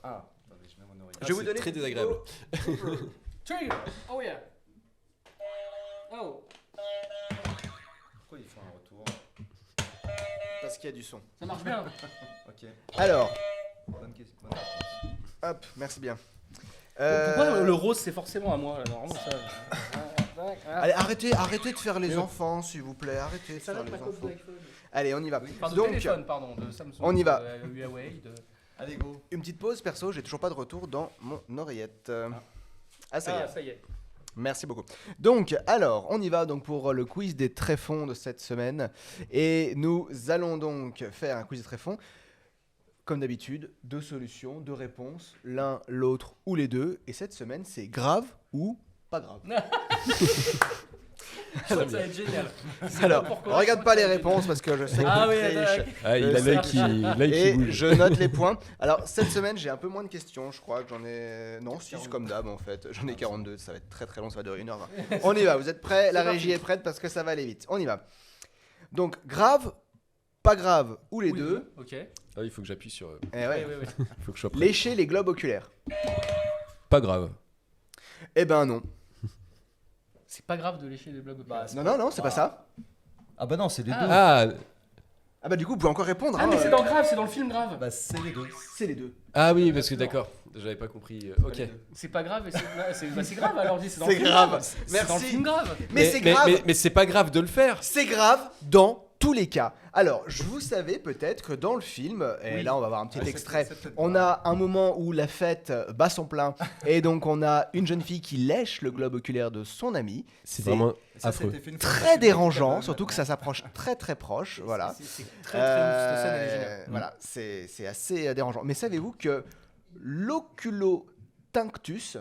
je vais vous C'est donner très désagréable. Oh yeah. Oh. Pourquoi il fait un retour? Parce qu'il y a du son. Ça marche bien. Ok. Alors, Bonne question. Bonne réponse. hop, merci bien. Pourquoi le rose c'est forcément à moi là, normalement ça. Allez, arrêtez de faire les enfants, s'il vous plaît. Arrêtez de Ça faire va les être ma code enfants. d'iPhone. Allez, on y va. Enfin, de Donc, téléphone, pardon, de Samsung. on y va. Huawei. Allez, go. une petite pause, perso, j'ai toujours pas de retour dans mon oreillette. Ah, ça y est. Ça y est. Merci beaucoup. Donc, alors, on y va donc pour le quiz des tréfonds de cette semaine. Et nous allons donc faire un quiz des tréfonds. Comme d'habitude, 2 solutions, 2 réponses, l'un, l'autre ou les deux. Et cette semaine, c'est grave ou pas grave. Ça va être génial. Alors, regarde pas les réponses parce que je sais que Ah tu oui, triches. d'accord. Ah, il a l'œil qui Et bouge. je note les points. Alors, cette semaine, j'ai un peu moins de questions. Je crois que j'en ai. Non, 6 comme d'hab en fait. J'en ai 42. Ça va être très très long. Ça va durer 1h20. On y va. Vous êtes prêts? La régie est prête parce que ça va aller vite. On y va. Donc, grave, pas grave ou les deux. Ok. Ah, il faut que j'appuie sur. Eh ouais. Oui. Il faut que je sois prêt. Lécher les globes oculaires. Pas grave. Eh ben non. C'est pas grave de lécher les blogs. Non, c'est pas ça. Ah bah non, c'est les deux. Ah, Ah bah du coup, vous pouvez encore répondre. Ah hein. mais c'est dans Grave, c'est dans le film Grave. Bah c'est les deux. C'est les deux. ah oui, parce que d'accord. J'avais pas compris. Ok. C'est pas grave, et c'est grave alors dis, c'est dans C'est le film grave. C'est dans le Merci. film Grave. Mais c'est grave. Mais c'est pas grave de le faire. C'est grave dans tous les cas. Alors, vous savez peut-être que dans le film, et là on va voir un petit extrait, on a un moment où la fête bat son plein, et donc on a une jeune fille qui lèche le globe oculaire de son ami. C'est vraiment Ça, affreux. c'était fait une Très dérangeant, surtout que ça s'approche très très proche. Voilà. C'est très ouf, cette scène elle est géniale. Voilà, c'est assez dérangeant. Mais savez-vous que l'oculotinctus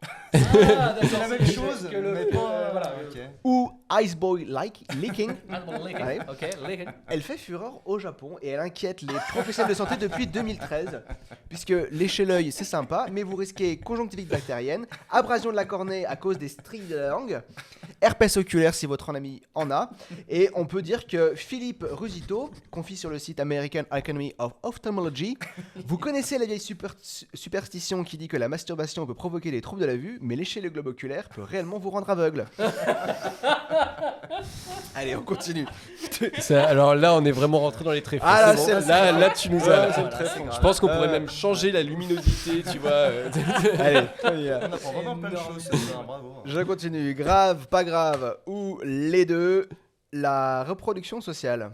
Ah, d'accord, C'est la même chose, que le mais pas. voilà. Ok. ou Iceboy leaking, Ah, bon, lick it. Ouais. Ok, lick it. elle fait fureur au Japon et elle inquiète les professionnels de santé depuis 2013. Puisque lécher l'œil, c'est sympa, mais vous risquez conjonctivite bactérienne, abrasion de la cornée à cause des stries de la langue, herpès oculaire si votre ami en a. Et on peut dire que Philippe Rusito confie sur le site American Academy of Ophthalmology: vous connaissez la vieille superstition qui dit que la masturbation peut provoquer des troubles de la vue, mais lécher le globe oculaire peut réellement vous rendre aveugle. Allez, on continue. Alors là, on est vraiment rentré dans les tréfonds. Ah, là, bon. c'est le là, tu nous as. c'est le tréfonds. Je pense qu'on pourrait même changer la luminosité, tu vois. Allez, on y va. On apprend vraiment plein de choses ce soir, bravo. Je continue. Grave, pas grave, ou les deux. La reproduction sociale.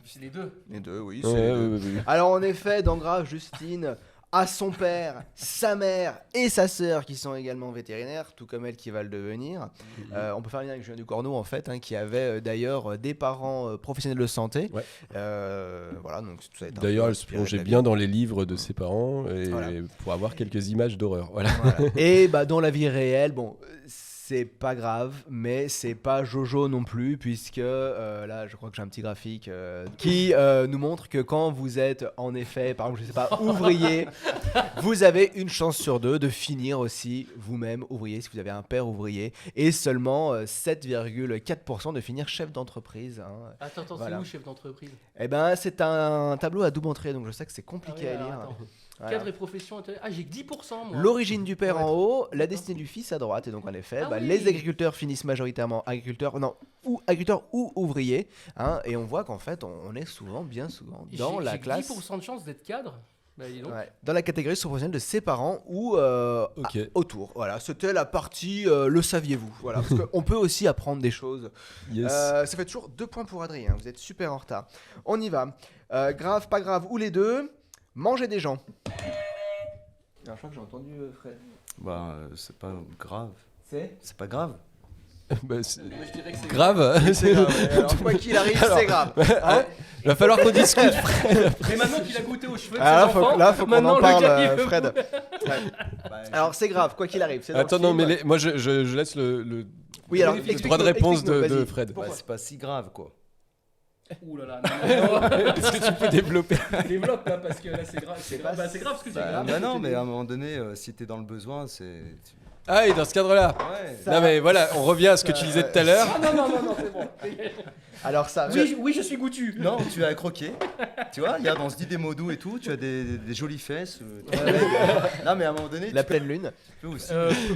C'est les deux. Les deux, oui, Ouais, c'est les deux. ouais. Alors en effet, dans Grave, Justine a son père, sa mère et sa sœur qui sont également vétérinaires, tout comme elle qui va le devenir. On peut faire un lien avec Julien Ducorneau en fait, hein, qui avait d'ailleurs des parents professionnels de santé. Ouais. Voilà, donc tout ça est un D'ailleurs, peu elle se inspiré de plongeait la vie. bien dans les livres de ses parents et Voilà. pour avoir quelques images d'horreur. Voilà. Voilà. Et bah dans la vie réelle, bon, c'est pas grave, mais c'est pas Jojo non plus, puisque là, je crois que j'ai un petit graphique qui nous montre que quand vous êtes en effet, par exemple, je sais pas, ouvrier, vous avez une chance sur deux de finir aussi vous-même ouvrier si vous avez un père ouvrier, et seulement 7,4% de finir chef d'entreprise. Hein. Attends, Voilà. c'est où chef d'entreprise? Eh ben, c'est un tableau à double entrée, donc je sais que c'est compliqué Ah oui, à lire. alors, attends. Voilà. Cadre et profession. Ah, j'ai que 10% moi. L'origine du père en haut, la D'accord. destinée du fils à droite. Et donc en effet, Ah bah, oui. les agriculteurs finissent majoritairement agriculteurs ou ouvriers. Hein, et on voit qu'en fait, on est bien souvent dans la J'ai classe, 10% de chance d'être cadre. Bah dis donc. ouais, dans la catégorie professionnelle de ses parents ou Ok. autour. Voilà, c'était la partie le saviez-vous. Voilà, parce qu'on peut aussi apprendre des choses. Yes. Ça fait toujours 2 points pour Adrien. Vous êtes super en retard. On y va. Grave, pas grave ou les deux. Manger des gens. Alors, je crois que j'ai entendu Fred. Bah c'est pas grave. C'est pas grave. Bah, c'est Moi, je dirais que c'est grave. C'est grave. Alors, quoi qu'il arrive, Alors, c'est grave. Hein Il va falloir qu'on discute. Mais maintenant qu'il a goûté aux cheveux de Ah, ses enfants, faut qu'on maintenant, en le parle, gars, il veut Fred. goûter. Ouais. Alors, c'est grave, quoi qu'il arrive. C'est dans Attends, le non, film. mais moi je laisse le Oui, alors, le explique-nous, droit de réponse de explique-nous, vas-y. Fred. Pourquoi Bah c'est pas si grave quoi. Ouh là là, non. Est-ce que tu peux développer? Développe là parce que là c'est grave. C'est grave, bah, c'est grave ce que tu dis. Bah, grave. Bah non, mais à un moment donné, si t'es dans le besoin, Ah, et dans ce cadre-là. Ouais. Non, mais voilà, on revient à ce que tu disais tout à l'heure. Ah non, c'est bon. Alors ça. Oui, je suis goûtu. Non, tu as croqué. Tu vois, regarde, on se dit des mots doux et tout. Tu as des jolies fesses. Non, mais à un moment donné. La pleine lune. Tu peux aussi.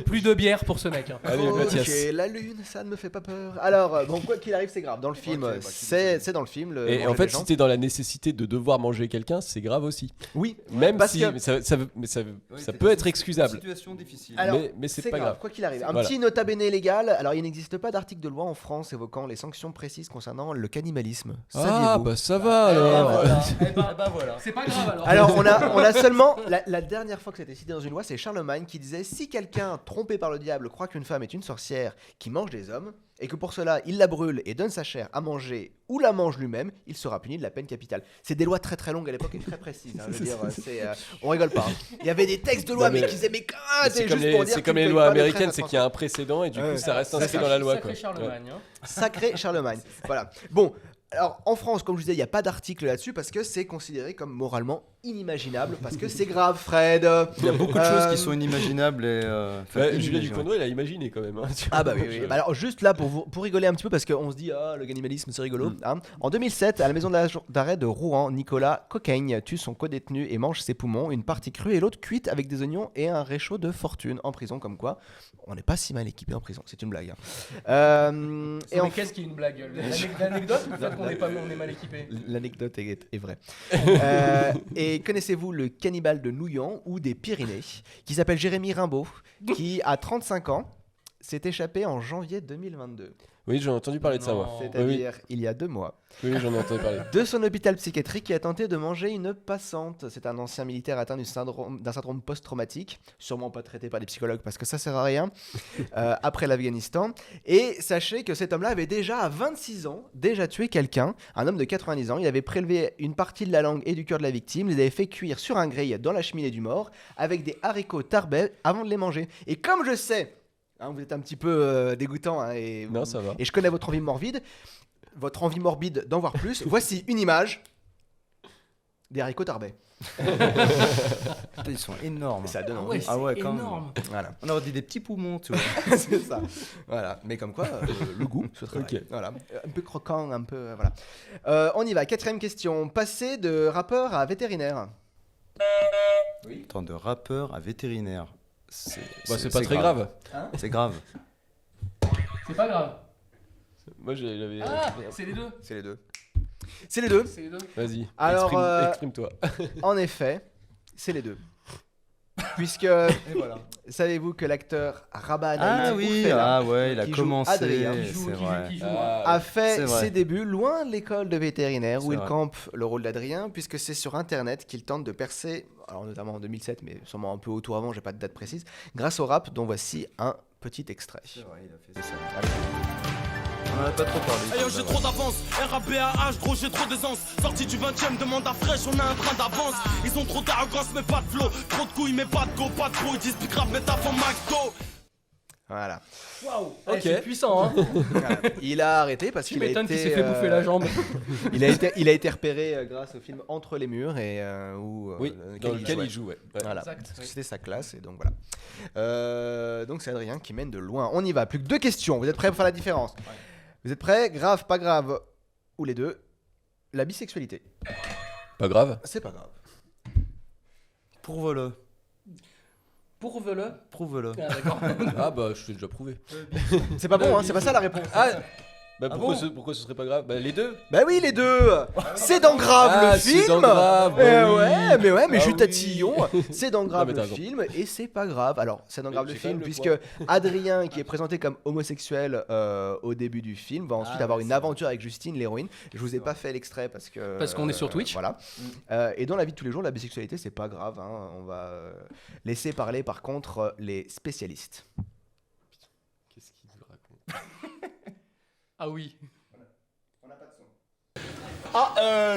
Plus de bière pour ce mec. Hein. Allez, Mathias. Ok, la lune, ça ne me fait pas peur. Alors, bon, quoi qu'il arrive, c'est grave. Dans le film, Ok, bah, c'est dans le film. le Et manger en fait, des gens. si t'es dans la nécessité de devoir manger quelqu'un, c'est grave aussi. Oui, Même parce si. que- Mais ça Ouais, ça t'es peut dans être une excusable. Situation difficile. Alors, mais c'est pas grave. quoi qu'il arrive. Un Voilà. petit nota bene légal. Alors, il n'existe pas d'article de loi en France évoquant les sanctions précises concernant le cannibalisme. Ah, Saviez-vous bah ça va alors. Voilà. C'est pas grave alors. Alors, on a seulement. La dernière fois que ça a été cité dans une loi, c'est Charlemagne qui disait si quelqu'un, trompé par le diable, croit qu'une femme est une sorcière qui mange des hommes, et que pour cela, il la brûle et donne sa chair à manger ou la mange lui-même, il sera puni de la peine capitale. C'est des lois très très longues à l'époque et très précises. Hein, je veux dire, on rigole pas. Hein. Il y avait des textes de loi, Non, mais- mais qui disaient mais C'est comme les lois américaines, c'est qu'il y a un précédent et du coup ça reste inscrit dans la loi. Sacré Quoi. Charlemagne. Hein. Sacré Charlemagne. Voilà. Bon, alors en France, comme je disais, il n'y a pas d'article là-dessus parce que c'est considéré comme moralement inimaginable, parce que c'est grave, Fred. Il y a beaucoup de choses qui sont inimaginables et. Julia inimaginables. Ducournau, il a imaginé quand même. Hein, tu Ah vois. bah oui. Bah alors juste là pour rigoler un petit peu parce qu'on se dit le cannibalisme c'est rigolo. Hein. En 2007, à la maison d'arrêt de Rouen, Nicolas Coquaigne tue son codétenu et mange ses poumons, une partie crue et l'autre cuite avec des oignons et un réchaud de fortune en prison. Comme quoi, on n'est pas si mal équipé en prison. C'est une blague. Hein. Et Mais qu'est-ce qui est une blague? L'anecdote ou le fait qu'on est mal équipé? L'anecdote est vraie. Et connaissez-vous le cannibale de Nouillan ou des Pyrénées qui s'appelle Jérémy Rimbaud, qui à 35 ans s'est échappé en janvier 2022, Oui, j'en ai entendu parler de ça, moi. Non. c'est-à-dire il y a 2 mois, Oui, j'en ai entendu parler. de son hôpital psychiatrique qui a tenté de manger une passante. C'est un ancien militaire atteint d'un syndrome post-traumatique, sûrement pas traité par des psychologues parce que ça sert à rien, après l'Afghanistan. Et sachez que cet homme-là avait déjà, à 26 ans, déjà tué quelqu'un, un homme de 90 ans. Il avait prélevé une partie de la langue et du cœur de la victime, les avait fait cuire sur un grill dans la cheminée du mort, avec des haricots tarbais avant de les manger. Et comme je sais, hein, vous êtes un petit peu dégoûtant, hein, Non, ça va. et je connais votre envie morbide d'en voir plus. Voici une image des haricots tarbais. Putain, ils sont énormes. Ça donne Ah envie. ouais, Ah ouais, c'est quand même. énorme. Voilà, On aurait dit des petits poumons, tu vois. c'est ça. Voilà, mais comme quoi, le goût se travaille. Ok. Voilà, un peu croquant, un peu, voilà. On y va. 4e question. Passer de rappeur à vétérinaire. Attends, de rappeur à vétérinaire. C'est pas très grave. C'est grave. C'est pas grave. Moi, j'avais. Ah, c'est les deux. C'est les deux. C'est les deux. C'est les deux. Vas-y, Alors, exprime-toi. En effet, c'est les deux. Puisque, savez-vous que l'acteur Rabat Ah Naïm oui, Ourfela, ah ouais, il a qui joue commencé. Adrien, C'est vrai. Qui joue. a fait C'est vrai. ses débuts loin de l'école de vétérinaire où C'est il vrai. campe le rôle d'Adrien, puisque c'est sur internet qu'il tente de percer, alors notamment en 2007, mais sûrement un peu autour avant, j'ai pas de date précise, grâce au rap dont voici un petit extrait. C'est vrai, il a fait ça. On en a pas trop parlé. Hey yo, j'ai trop d'avance, RABAH, gros j'ai trop d'aisance. Sorti du 20ème, demande à fraîche, on a un train d'avance. Ils ont trop d'arrogance mais pas de flow, trop de couilles mais pas de go, pas de pro. Ils disent plus grave mais t'as fait McDo. Voilà. Waouh. Ok. C'est puissant, hein. Voilà. Il a arrêté parce Tu qu'il a m'étonnes été, qu'il s'est fait bouffer la jambe. il a été repéré grâce au film Entre les murs et où Oui, dans lequel jouait. il joue, ouais. Voilà. Exact, Parce que oui. c'était sa classe et donc voilà. Donc c'est Adrien qui mène de loin. On y va. Plus que 2 questions. Vous êtes prêts pour faire la différence? Vous êtes prêts? Grave, pas grave, ou les deux. La bisexualité. Pas grave. C'est pas grave. Prouve-le. Prouve-le. Prouve-le. Ah, d'accord. Ah bah, je t'ai déjà prouvé. C'est pas bon, hein, c'est pas ça la réponse. Bah Ah pourquoi, bon pourquoi ce serait pas grave? Bah les deux. Bah oui, les deux. C'est dans Grave Ah, le c'est film. dans Grave, Eh oui. ouais, mais Ah je suis oui. tatillon. C'est dans Grave mais t'as le raison. film et c'est pas grave. Alors, c'est dans Mais Grave le j'ai quand même film le puisque Adrien, qui est présenté comme homosexuel au début du film, va ensuite avoir une aventure avec Justine, l'héroïne. Je vous ai pas fait l'extrait parce que Parce qu'on est sur Twitch. Voilà. Et dans la vie de tous les jours, la bisexualité, c'est pas grave. Hein. On va laisser parler par contre les spécialistes. Qu'est-ce qu'il nous raconte? Ah oui.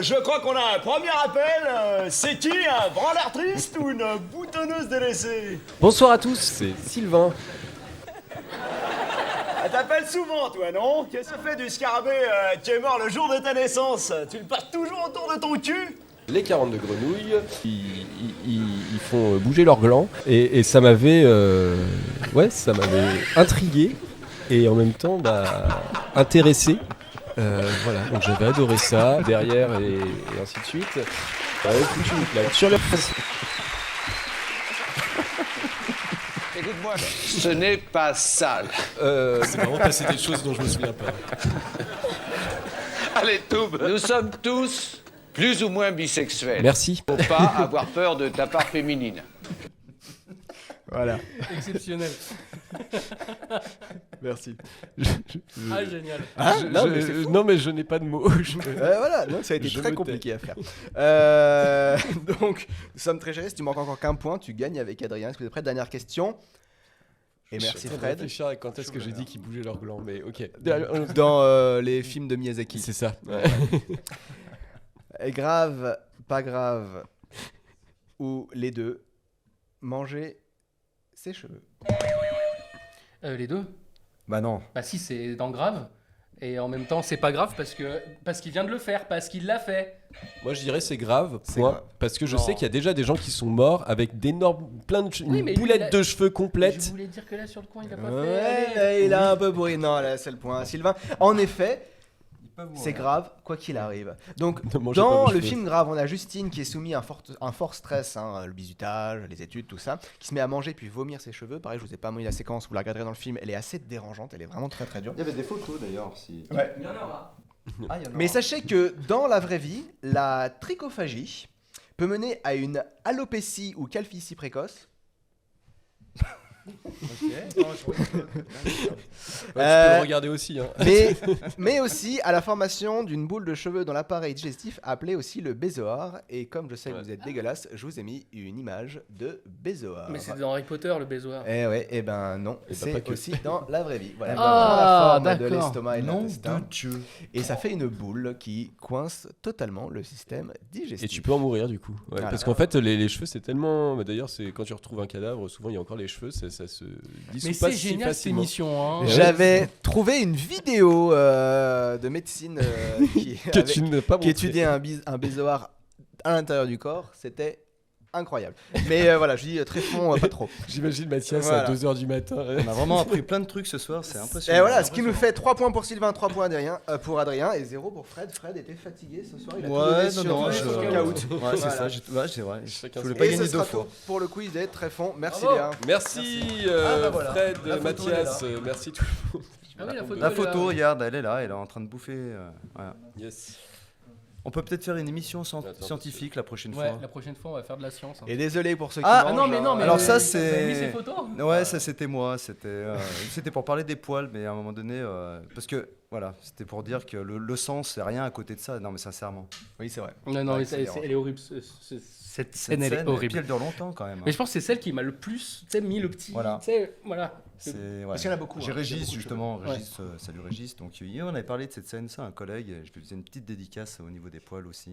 Je crois qu'on a un premier appel. C'est qui, un branleur triste ou une boutonneuse délaissée? Bonsoir à tous, c'est Sylvain. T'appelles souvent, toi, non? Qu'est-ce que ça fait du scarabée qui est mort le jour de ta naissance? Tu le passes toujours autour de ton cul? les 42 grenouilles, ils font bouger leurs glands et ça m'avait intrigué et en même temps intéressé. Voilà, donc j'avais adoré ça, derrière et ainsi de suite. Foutu une claque sur le... Écoute-moi, ce n'est pas sale. C'est vraiment passé des choses dont je me souviens pas. Allez, Toub, nous sommes tous plus ou moins bisexuels. Merci. Faut pas avoir peur de ta part féminine. Voilà. Exceptionnel. Merci. Ah, génial. Non, mais je n'ai pas de mots. Voilà, donc ça a été Je très me compliqué à faire. Donc, nous sommes très gérés. Si tu manques encore qu'un point, tu gagnes avec Adrien. Est-ce que vous êtes prêts? Dernière question. Et merci Fred. Réfléchir à quand est-ce que j'ai dit qu'ils bougeaient leurs glands, mais ok. Dans les films de Miyazaki. C'est ça. Grave, pas grave, ou les deux, manger ses cheveux. Les deux? Bah non. Bah si, c'est dans grave. Et en même temps, c'est pas grave parce qu'il vient de le faire, parce qu'il l'a fait. Moi, je dirais c'est grave, point, grave. parce que je Non. sais qu'il y a déjà des gens qui sont morts avec plein de Oui, une mais lui, boulette de cheveux Je complète. voulais dire que là, sur le coin, il a pas Ouais, fait. là, Allez. il a un peu brûlé. Non, là, c'est le point. Sylvain, en effet, c'est grave, quoi qu'il arrive. Donc, Ne mangez pas dans vos le cheveux. film Grave, on a Justine qui est soumise à un fort stress, hein, le bizutage, les études, tout ça, qui se met à manger puis vomir ses cheveux. Pareil, je vous ai pas mis la séquence, vous la regarderez dans le film, elle est assez dérangeante, elle est vraiment très très dure. Il y avait des photos d'ailleurs. Si... Ouais. Il y en aura. Ah, il y en Mais aura. sachez que dans la vraie vie, la trichophagie peut mener à une alopécie ou calvitie précoce. Tu peux le regarder aussi. Hein. Mais aussi à la formation d'une boule de cheveux dans l'appareil digestif appelé aussi le bézoar. Et comme je sais que vous êtes dégueulasse, je vous ai mis une image de bézoar. Mais c'est dans Harry Potter, le baisoir. Eh ouais, eh ben non, Et bah, c'est pas que. aussi dans la vraie vie. Voilà, Ah, dans la forme de d'accord. l'estomac et de Nom l'intestin. de Dieu. Et ça fait une boule qui coince totalement le système digestif. Et tu peux en mourir du coup. Ouais, Voilà. Parce qu'en fait, les cheveux, c'est tellement. Mais d'ailleurs, c'est quand tu retrouves un cadavre, souvent il y a encore les cheveux, ça se dissout Mais pas c'est si génial cette facilement. émission. Hein. J'avais trouvé une vidéo de médecine Que tu n'as pas qui montré. étudiait un bézoar à l'intérieur du corps. C'était incroyable. Mais voilà, je dis tréfond, pas trop. J'imagine Mathias Voilà. à 2h du matin. On a vraiment appris plein de trucs ce soir, c'est impressionnant. Et voilà, ce qui nous fait 3 points pour Sylvain, 3 points pour Adrien et 0 pour Fred. Fred était fatigué ce soir, il a tout donné Ouais, sur non, son je... caout. Ouais, c'est Voilà. ça, ouais, c'est vrai. Chacun Je voulais son- pas Et gagner ce deux sera fois. tout pour le quiz d'être très fond. Merci Bravo. bien. Merci Ah, bah voilà. Fred, La photo, elle est Mathias, merci tout le monde. Ah oui, la photo. La elle est là. photo, regarde, elle est là, elle est en train de bouffer. Voilà. Yes. On peut peut-être faire une émission Attends, scientifique la prochaine Ouais, fois. la prochaine fois, on va faire de la science. hein. Et désolé pour ceux qui Ah, mangent. non, mais non, mais Alors ça, vous avez mis c'est... ces photos Ouais, ça c'était moi, c'était pour parler des poils, mais à un moment donné, parce que voilà, c'était pour dire que le sang c'est rien à côté de ça, non mais sincèrement. Oui, c'est vrai. Non, non, Ouais, mais ça dérange. elle est horrible. Cette scène, elle est et horrible. puis elle dure longtemps quand même. hein. Mais je pense que c'est celle qui m'a le plus mis le petit. Voilà. Tu sais, voilà. C'est, ouais. Parce qu'il y en a beaucoup, J'ai hein. Il y a Régis beaucoup de justement, cheveux. Régis, salut Régis, donc on avait parlé de cette scène, ça, un collègue, je lui faisais une petite dédicace au niveau des poils aussi.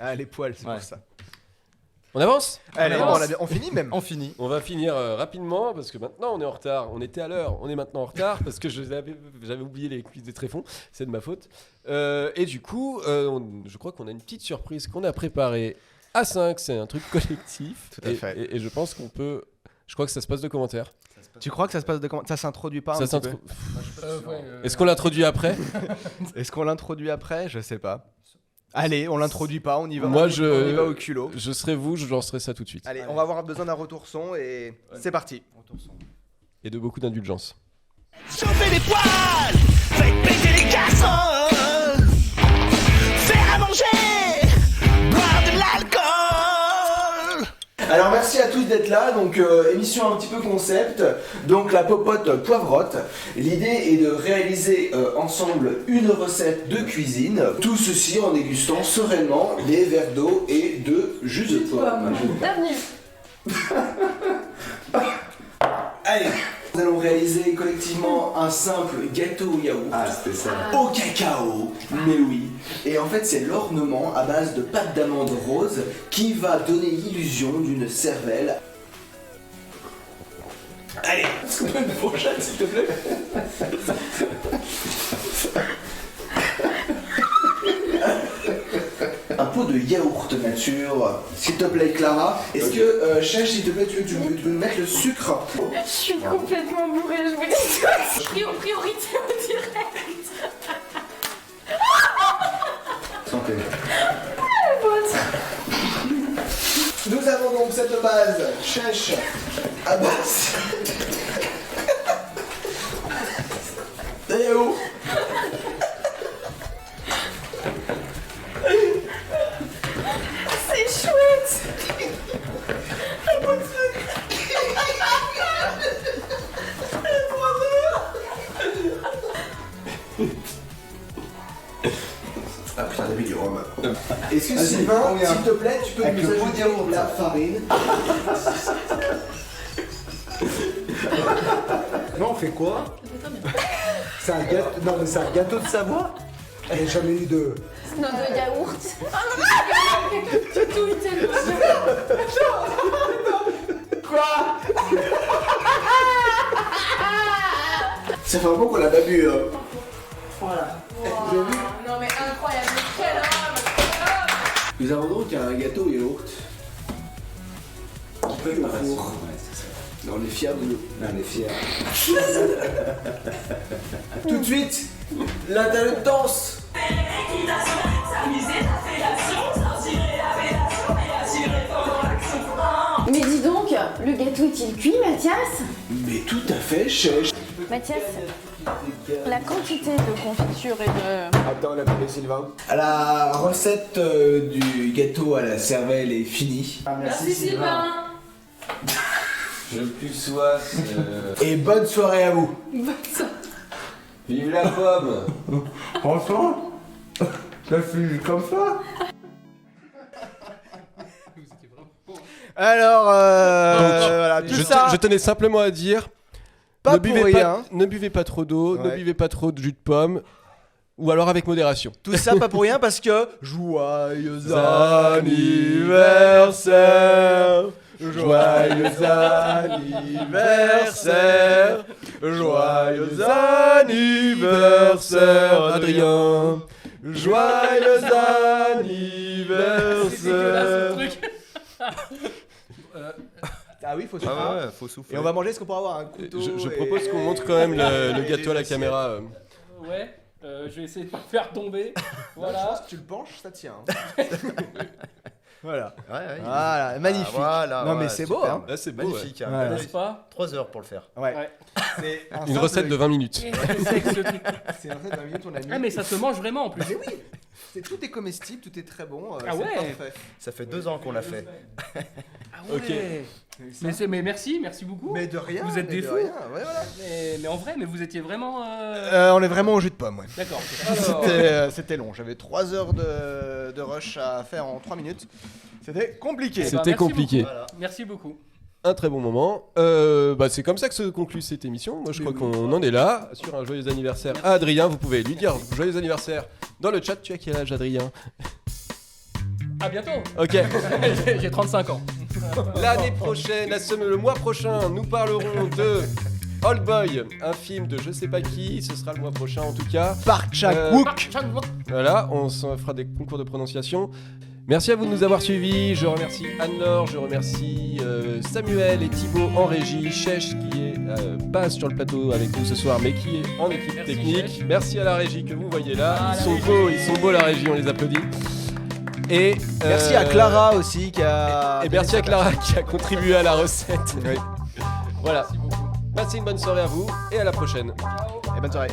Ah, les poils, c'est Ouais. pour ça. On avance Allez, avance. bon, on finit même. On finit. On va finir rapidement parce que maintenant on est en retard. On était à l'heure, on est maintenant en retard parce que j'avais oublié les quiz des tréfonds. C'est de ma faute. Et du coup, je crois qu'on a une petite surprise qu'on a préparée à 5. C'est un truc collectif. Tout à fait. Et je pense qu'on peut. Je crois que ça se passe de commentaires. Tu crois que ça se passe de comment? Ça s'introduit pas un Ça petit peu? Est-ce qu'on l'introduit après? Est-ce qu'on l'introduit après? Je sais pas. Allez, on l'introduit pas, on y va. Moi, on y va au culot. Je serai vous, je lancerai ça tout de suite. Allez, on va avoir besoin d'un retour son et c'est parti. Et de beaucoup d'indulgence. Chauffer les poils, faites péter les casseroles, faire à manger, boire de l'alcool. Alors merci à tous d'être là, donc émission un petit peu concept, donc la popote poivrotte. L'idée est de réaliser ensemble une recette de cuisine, tout ceci en dégustant sereinement des verres d'eau et de jus de pomme. Bienvenue. Allez, nous allons réaliser collectivement un simple gâteau au yaourt au cacao, mais oui. Et en fait, c'est l'ornement à base de pâte d'amande rose qui va donner l'illusion d'une cervelle. Allez, est-ce qu'on peut une fourchette, s'il te plaît? Un pot de yaourt nature, s'il te plaît Clara. Est-ce que, Chèche, s'il te plaît, tu peux nous mettre le sucre? Je suis complètement bourrée, je vous dis tout. Je prie aux priorités au direct. Santé. Nous avons donc cette base, Chèche, Abbas. Théo. C'est chouette. Ah putain, David, il rhum. Est-ce que Sylvain, s'il te plaît, tu peux nous ajouter de la farine? Non, on fait quoi? C'est un gâteau. Non, mais c'est un gâteau de Savoie? J'ai jamais eu de. Non, de yaourt. Ah non, tu touilles tellement. Quoi? Ça fait un moment qu'on l'a pas bu. Voilà. Wow. Non mais incroyable, quel homme. Nous avons donc un gâteau yaourt. On peut au four. On est fiers de nous. On est fiers. Tout de suite, l'interruptance. Mais dis donc, le gâteau est-il cuit, Mathias? Mais tout à fait, Chèche. Mathias, la quantité de confiture et de... Attends, on a appelé Sylvain. La recette du gâteau à la cervelle est finie. Merci Sylvain. Je plus soif. Et bonne soirée à vous. Bonne soirée. Vive la pomme. Franchement, ça fait comme ça. Alors, voilà, tout ça. Je tenais simplement à dire, Pas ne pour buvez rien. ne buvez pas trop d'eau, ne Ouais. buvez pas trop de jus de pomme, ou alors avec modération. Tout ça pas pour rien parce que joyeux anniversaire, joyeux anniversaire, joyeux anniversaire, Adrien, joyeux anniversaire. Ah oui, faut souffler. Ah ouais, faut souffler. Et on va manger, est-ce qu'on pourra avoir un couteau? Je propose qu'on montre quand même le gâteau à la caméra. Ouais, je vais essayer de le faire tomber. Voilà. Je Voilà. pense que tu le penches, ça tient. Voilà. Ouais, ouais, Voilà, magnifique. voilà, non mais ouais, c'est super. beau, hein. Là, c'est beau. Magnifique. Ouais. Hein. N'est-ce pas? 3 heures pour le faire. Ouais. Ouais. C'est un Une simple- recette de 20 minutes. Je sais que ce truc. C'est une recette de 20 minutes, on a mis. Ah mais ça se mange vraiment en plus. Mais oui, tout est comestible, tout est très bon. Ah c'est ouais. parfait. Ça fait 2 ans qu'on l'a fait. Ah ouais. Ok. Mais merci beaucoup. Mais de rien. Vous êtes mais des de fous. rien, ouais, voilà. Mais en vrai, mais vous étiez vraiment. On est vraiment au jus de pomme, ouais. D'accord. C'était long, j'avais 3 heures de rush à faire en 3 minutes. C'était compliqué. C'était merci compliqué. beaucoup. Voilà. Merci beaucoup. Un très bon moment. C'est comme ça que se conclut cette émission. Moi, je crois qu'on en est là. Sur un joyeux anniversaire à Adrien. Vous pouvez lui dire joyeux anniversaire dans le chat. Tu as quel âge, Adrien? À bientôt. Ok. J'ai 35 ans. L'année prochaine, le mois prochain, nous parlerons de Old Boy, un film de je sais pas qui. Ce sera le mois prochain en tout cas. Park Chan-wook. Voilà, on s'en fera des concours de prononciation. Merci à vous de nous avoir suivis. Je remercie Anne-Laure, je remercie Samuel et Thibaut en régie, Chèche qui est pas sur le plateau avec nous ce soir mais qui est en équipe Merci, technique. Chèche. Merci à la régie que vous voyez là. Ah, Ils sont beaux la régie, on les applaudit. Et Merci à Clara aussi qui a. Et merci à Clara qui a contribué à la recette. Oui. Voilà. Merci beaucoup. Passez une bonne soirée à vous et à la prochaine. Et bonne soirée.